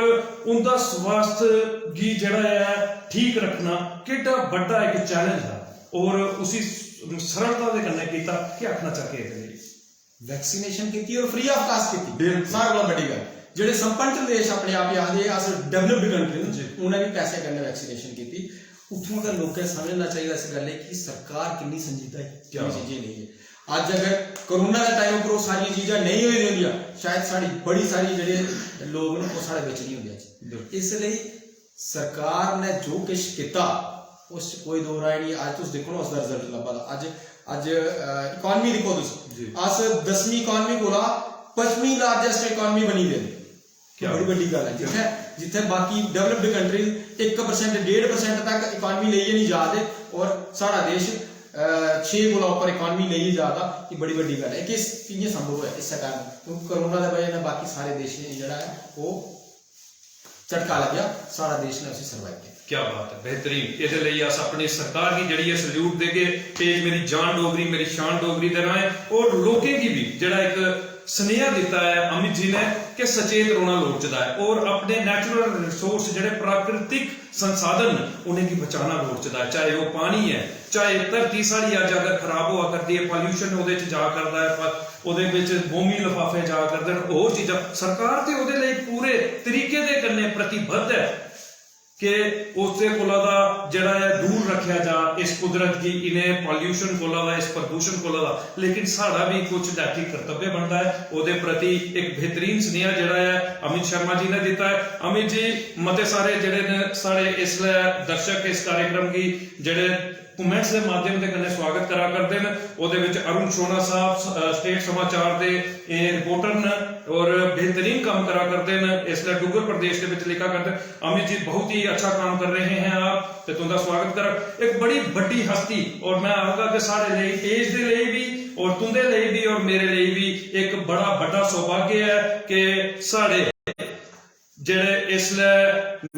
उनका स्वास्थ्य की जड़ा है ठीक रखना कितना बड़ा एक चैलेंज है और उसी सरलता के कन्नै कीता। क्या आखना चाहते हैं? वैक्सीनेशन की और फ्री ऑफ कास्ट की सारे को बड़ी गल ਜਿਹੜੇ ਸੰਪੰਨ ਦੇਸ਼ ਆਪਣੇ ਆਪ ਹੀ ਆਖਦੇ ਅਸ ਡਿਵੈਲਪਡ ਕੰਟਰੀ ਉਹਨਾਂ ਵੀ ਪੈਸੇ ਕਰਨੇ ਵੈਕਸੀਨੇਸ਼ਨ ਕੀਤੀ। ਉੱਥੋਂ ਦਾ ਲੋਕਾਂ ਨੂੰ ਸਮਝਣਾ ਚਾਹੀਦਾ ਇਸ ਗੱਲ ਹੈ ਕਿ ਸਰਕਾਰ ਕਿੰਨੀ ਸੰਜੀਦਾ ਹੈ ਕਿਹੜੀ ਚੀਜ਼ਾਂ ਨਹੀਂ ਹੈ। ਅੱਜ ਅਗਰ ਕੋਰੋਨਾ ਦੇ ਟਾਈਮ ਉੱਪਰ ਉਹ ਸਾਰੀਆਂ ਚੀਜ਼ਾਂ ਨਹੀਂ ਹੋਈ ਹੁੰਦੀਆਂ ਸ਼ਾਇਦ ਸਾਡੀ ਬੜੀ ਸਾਰੀ ਜਿਹੜੇ ਲੋਕ ਨੇ ਉਹ ਸਾਡੇ ਵਿੱਚ ਨਹੀਂ ਹੁੰਦੇ। ਇਸ ਲਈ ਸਰਕਾਰ ਨੇ ਜੋ ਕੁਛ ਕੀਤਾ ਉਸ 'ਚ ਕੋਈ ਦੋ ਰਾਏ ਨਹੀਂ। ਅੱਜ ਤੁਸੀਂ ਦੇਖੋ ਨਾ ਉਸ ਦਾ ਰਿਜ਼ਲਟ ਲੱਭਾ ਅੱਜ ਇਕਨੋਮੀ ਦੇਖੋ ਤੁਸੀਂ ਅਸ 10ਵੀਂ ਇਕਨੋਮੀ ਕੋਲ 5ਵੀਂ ਲਾਰਜੈਸਟ ਇਕਨੋਮੀ ਬਣੀ ਦੇ ਬੜੀ ਵੱਡੀ ਗੱਲ ਹੈ। ਜਿੱਥੇ ਬਾਕੀ ਡਿਵੈਲਪਡ ਕੰਟਰੀਜ਼ 1% 1.5% ਤੱਕ ਇਕਨੋਮੀ ਲਈ ਨਹੀਂ ਜਾਦੇ ਔਰ ਸਾਡਾ ਦੇਸ਼ 6 ਗੁਣਾ ਉੱਪਰ ਇਕਨੋਮੀ ਲਈ ਜਾਦਾ ਇਹ ਬੜੀ ਵੱਡੀ ਗੱਲ ਹੈ। ਕਿ ਕਿਵੇਂ ਸੰਭਵ ਹੈ? ਇਸ ਕਾਰਨ ਕਿਉਂਕਿ ਕੋਰੋਨਾ ਦੇ ਵਜ੍ਹਾ ਨਾਲ ਬਾਕੀ ਸਾਰੇ ਦੇਸ਼ ਨੇ ਜਿਹੜਾ ਹੈ ਉਹ ਝਟਕਾ ਲੱਗਿਆ, ਸਾਰਾ ਦੇਸ਼ ਨੇ ਉਸੇ ਸਰਵਾइव किया। क्या बात है, बेहतरीन। ਇਹਦੇ ਲਈ ਅਸ ਆਪਣੀ ਸਰਕਾਰ ਦੀ ਜਿਹੜੀ ਹੈ ਸਲੂਟ ਦੇ ਕੇ ਪੇਜ ਮੇਰੀ ਜਾਨ ਡੋਗਰੀ ਮੇਰੀ ਸ਼ਾਨ ਡੋਗਰੀ ਦੇ ਰਾਹੀਂ ਔਰ ਲੋਕਾਂ की भी ਜਿਹੜਾ ਇੱਕ ਸੁਨੇਹਾ ਦਿੱਤਾ ਹੈ ਅਮਿਤ ਜੀ ਨੇ ਕਿ ਸਚੇਤ रहना ਲੋੜਚਦਾ ਹੈ और अपने नेचुरल रिसोर्स ਜਿਹੜੇ प्राकृतिक संसाधन उन्हें की बचाना लोड़चदा है। चाहे वो पानी है, चाहे धरती साड़ी अज अगर खराब हुआ करती है, पॉल्यूशन ਉਹਦੇ ਚ ਜਾ ਕਰਦਾ ਹੈ, ਉਹਦੇ ਵਿੱਚ ਮੋਮੀ ਲਿਫਾਫੇ ਜਾ ਕਰਦੇ ਨੇ, ਹੋਰ ਚੀਜ਼ਾਂ ਸਰਕਾਰ ਤੇ ਉਹਦੇ ਲਈ ਪੂਰੇ ਤਰੀਕੇ ਦੇ ਕੰਨੇ ਪ੍ਰਤੀਬੱਧ ਹੈ कि उससे कोला दा जड़ा है दूर रखा जा इस कुदरत की इन्हें पॉल्यूशन कोला दा इस प्रदूषण कोला दा। लेकिन साड़ा भी कुछ नैतिक कर्तव्य बनता है ओदे प्रति एक बेहतरीन स्नेहा जड़ा है अमित शर्मा जी ने दिता है। अमित जी मते सारे जड़े ने सारे इसलिए दर्शक इस कार्यक्रम की जड़े कमेंट्स के माध्यम से कन्ने स्वागत करा करते हैं। ओदे विच अरुण शोना साहब स्टेट समाचार के रिपोर्टर ने और बेहतरीन काम करा करते हैं, इसलिए डुगर प्रदेश के विच लिखा करते हैं अमित जी बहुत ही अच्छा काम कर रहे हैं आप, तो तुंदा स्वागत करा। एक बड़ी बड़ी हस्ती और मैं आखगा कि सारे लिए पेज के लिए भी और तुंदे लिए भी और मेरे लिए भी एक बड़ा बड़ा सौभाग्य है कि सारे जेड़े इसलिए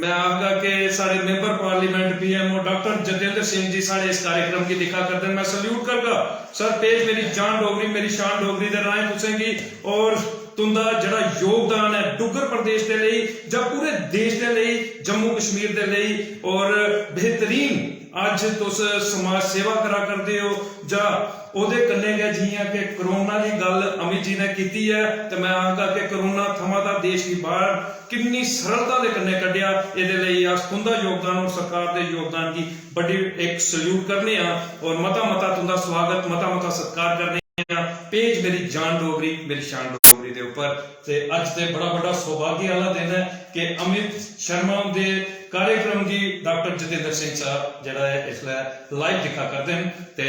मैं आखगा कि सारे member parliament PMO doctor Jatendra Singh ji सारे इस कार्यक्रम की दिखा करते हैं। मैं सल्यूट करगा सर। पेज मेरी जान डोगरी मेरी शान डोगरी दे राहें तुसेंगी और तुंदा जड़ा योगदान है डुगर प्रदेश के लिए या पूरे देश के लिए जम्मू कश्मीर के लिए और बेहतरीन अज तुस समाज सेवा करा करते हो जा ओदे कन्ने गए जियां कि कोरोना की गल अमित जी ने की है, तो मैं आखगा कि कोरोना थमा दा देश की बाहर कितनी सरलता के कन्ने कढ़िया इहदे लई अस तुंदा योगदान और सरकार के योगदान की बड़ी एक सल्यूट करने और मता मता तुंदा स्वागत मता मता सत्कार करने पेज मेरी जान डोगरी मेरी शान डोगरी के ऊपर। ते अज ते बड़ा बड़ा सौभाग्य वाला दिन है कि अमित शर्मा दे कार्यक्रम की डॉक्टर जतेंद्र सिंह साहब जड़ा है इसलिए लाइव दिखा करते हैं। ते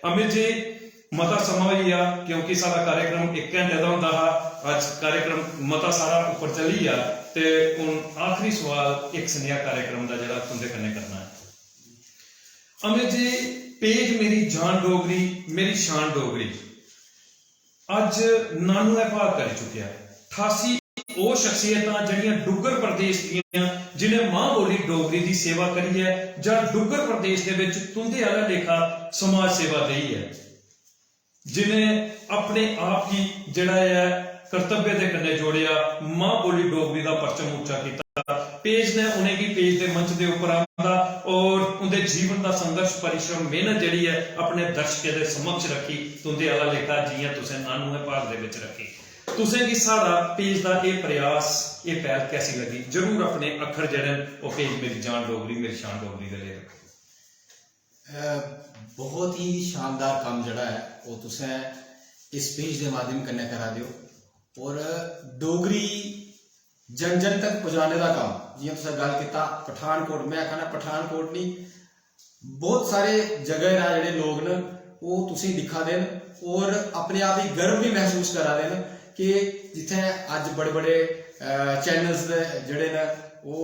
अमित जी मता समा ही आ क्योंकि सारा कार्यक्रम 1 घंटे का होंदा हा, अज कार्यक्रम मता सारा ऊपर चली आ ते हुण आखिरी सवाल एक स्नेहा कार्यक्रम का जड़ा तुंदे कन्ने करना है। अमित जी पेज मेरी जान डोगरी मेरी शान डोगरी अज 99 पार कर चुकिया है। 88 वो शख्सियतां जड़ियां डुगर प्रदेश दियां जिन्हें मां बोली डोगरी की सेवा करी है जां डुगर प्रदेश के विच तुंदे आला लेखा समाज सेवा दी है, जिन्हें अपने आप की जड़ा है कर्तव्य के कन्ने जोड़िया मां बोली डोगरी का परचम ऊंचा किया। पेज ने उन्हें की पेज के मंच के ऊपर आंदा और उनके जीवन का संघर्ष परिश्रम मेहनत जड़ी है अपने दर्शकों के समक्ष रखी तुंदे आला लेखा जियां तुसें 99 भाग दे विच रखी। तुसें की सारा पेज का यह प्रयास ये पहल कैसी लगी? जरूर अपने अखर जड़े वो पेज मेरी जान डोगरी मेरी शान डोगरी के लिए बहुत ही शानदार काम जड़ा है वो तुसें इस पेज के माध्यम कन्ने करा दियो और डोगरी जन जन तक पहुँचाने का काम जियां तुसें गल किया पठानकोट मैं आखना पठानकोट नहीं बहुत सारे जगह ना जेडे लोग न वो तुसीं दिखा देन और अपने आप ही गर्व भी महसूस करा देन कि जिथे अज बड़े बड़े चैनल्स जड़े न वो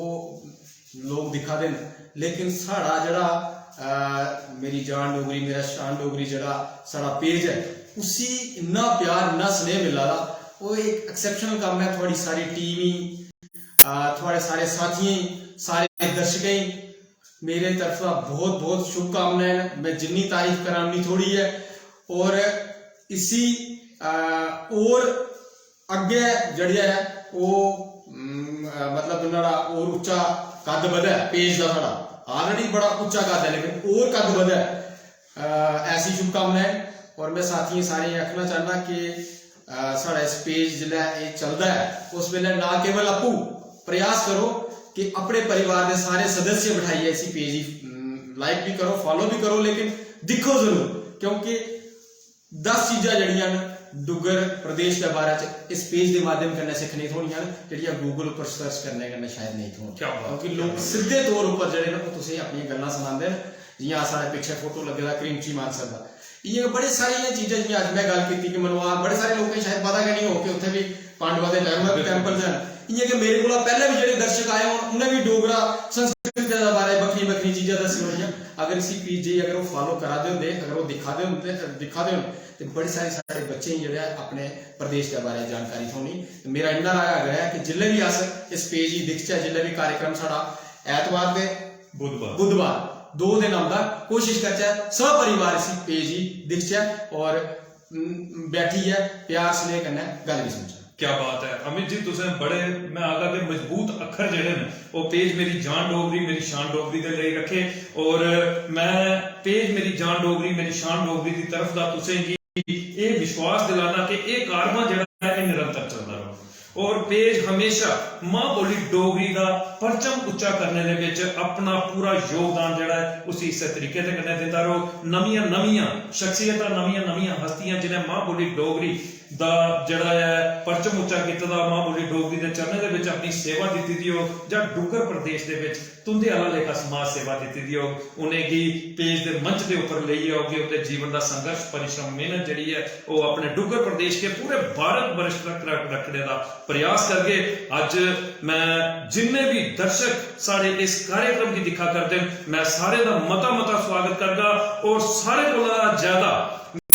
लोग दिखा देन, लेकिन साड़ा जड़ा मेरी जान डोगरी मेरा शान डोगरी जड़ा साड़ा पेज है उसी इन्ना प्यार इन्ना स्नेह मिला दा वो एक एक्सेप्शनल काम है। थोड़ी सारी टीम ही थोड़े सारे साथियों सारे दर्शकों मेरे तरफ बहुत बहुत शुभकामनाएं। मैं जिन्नी तारीफ करा उन्नी थोड़ी है और इसी और अगे जड़िया है वो मतलब इन्होंने और उच्चा कद बढ़ा है पेज का साड़ा ऑलरेडी बड़ा उच्चा कद है लेकिन और कद बढ़ा है। ऐसी शुभकामनाएं। और मैं साथियों सारे आखना चाहना कि साड़ा इस पेज जिला चलता है उस वेले ना केवल आपू प्रयास करो कि अपने परिवार के सारे सदस्य बिठाइए इसी पेज लाइक भी करो फॉलो भी करो लेकिन दिखो जरूर क्योंकि 10 चीज़ा जड़ियां डुगर प्रदेश के बारे में इस पेज के माध्यम कन्नै सीखने थोड़ियां जड़ियां गूगल पर सर्च करने कन्नै शायद नहीं थोड़ क्योंकि लोग सीधे तौर पर जड़े ना तुसीं अपनी गल्लां सुनांदे न जियां साढ़े पिछे फोटो लगे दा क्रिमची मानसर दा ये बड़ी सारी चीज़ां जियां अज मैं गल की कि मनवा बड़े सारे लोगों शायद पता नहीं हो कि उत्थे भी पांडवा के टैंपल्स हैं इयां कि मेरे को पहले भी जो दर्शक आए हो उन्हें भी डोगरा संस्कृति के बारे बखरी बखरी चीज़ां दसी हुई अगर इसी पीजे अगर वो फॉलो करा दे होंगे अगर वो दिखा दे तो बड़े सारे सारे बच्चे जो अपने प्रदेश के बारे जानकारी थोनी मेरा इन्ना राय है कि जिले भी अस इस पेज ही दिखचे जिले भी कार्यक्रम साड़ा ऐतवार के बुधवार 2 दिन आंदा कोशिश करचे सपरिवार इसी पेज ही दिखचे और बैठी है प्यार स्नेह कन्नै गल भी सुनचे। क्या बात है अमित जी तुसें बड़े मैं आगा के मजबूत अखर जेड़े ने वो पेज मेरी जान डोगरी मेरी शान डोगरी दे लिए रखे और मैं पेज मेरी जान डोगरी मेरी शान डोगरी की तरफ दा तुसें की ये विश्वास दिलाना कि ये कारवां जेड़ा है निरंतर चलता रहो और पेज हमेशा मां बोली डोगरी का परचम उच्चा करने दे विच अपना पूरा योगदान जेड़ा है उसी इस तरीके से कन्नै दिंदा रहो नवीं शख्सियतां नवीं हस्तियां जिन्हें मां बोली डोगरी दा जड़ा है परचम उच्चा कीता दा मां बोली डोगरी दे चरणें दे विच अपनी सेवा दित्ती दी हो जां डुग्गर प्रदेश दे विच तुंदे आला लेखा समाज सेवा दित्ती दी हो उन्हें गी पेज दे मंच दे ऊपर लेइए होगे उते जीवन दा संघर्ष परिश्रम मेहनत जड़ी है वो अपने डुग्गर प्रदेश के पूरे भारत वर्ष तक रखने दा प्रयास करके आज मैं जिन्ने भी दर्शक सारे इस कार्यक्रम की दिखा करते मैं सारे दा मता स्वागत करगा और सारे कोला ज्यादा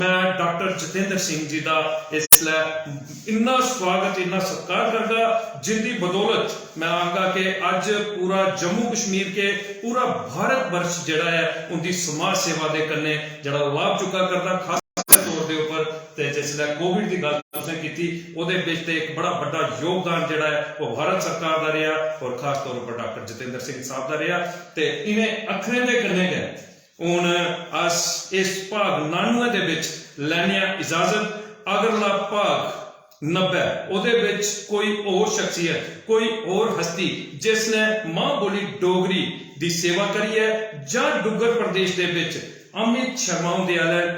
मैं डॉक्टर जतेंद्र सिंह जी का इसलिए इन्ना स्वागत इन्ना सत्कार करगा जिंदी बदौलत मैं आगा के अज पूरा जम्मू कश्मीर के पूरा भारत वर्ष जड़ा है उनकी समाज सेवा के कन्ने जड़ा लाभ चुका करता खास तौर के ऊपर जिसले कोविड की गल तुसें कीती ओदे विच ते एक बड़ा बड़ा योगदान जड़ा है वो भारत सरकार का रहा और खास तौर पर डॉक्टर जतेंद्र सिंह साहब का रहा ते इन्हें अखरें दे कन्ने गए हुण अस इस भाग 99 दे विच लैने इजाजत अगला भाग 90 ओदे विच कोई और शख्सियत कोई और हस्ती जिसने मां बोली डोगरी दी सेवा करी है जां डुग्गर प्रदेश दे विच अमित शर्मा दे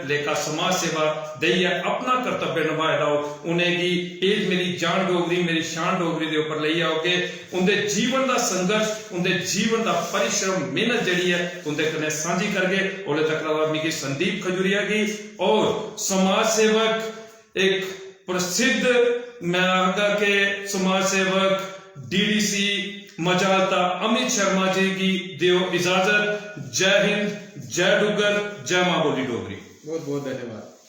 लेखा समाज सेवा दई है अपना कर्तव्य निभाया हो उन्हें की पेज मेरी जान डोगरी मेरी शान डोगरी के ऊपर ले आओगे उनके जीवन का संघर्ष उनके जीवन का परिश्रम मेहनत जड़ी है उनके कन्नै सांझी करके ओले तक मिगी संदीप खजूरिया की और समाज सेवक एक प्रसिद्ध मैं आगा के समाज सेवक डीडीसी मजालता अमित शर्मा जी की दियो इजाजत। जय हिंद जय डुग्गर जय मां बोली डोगरी। बहुत बहुत धन्यवाद।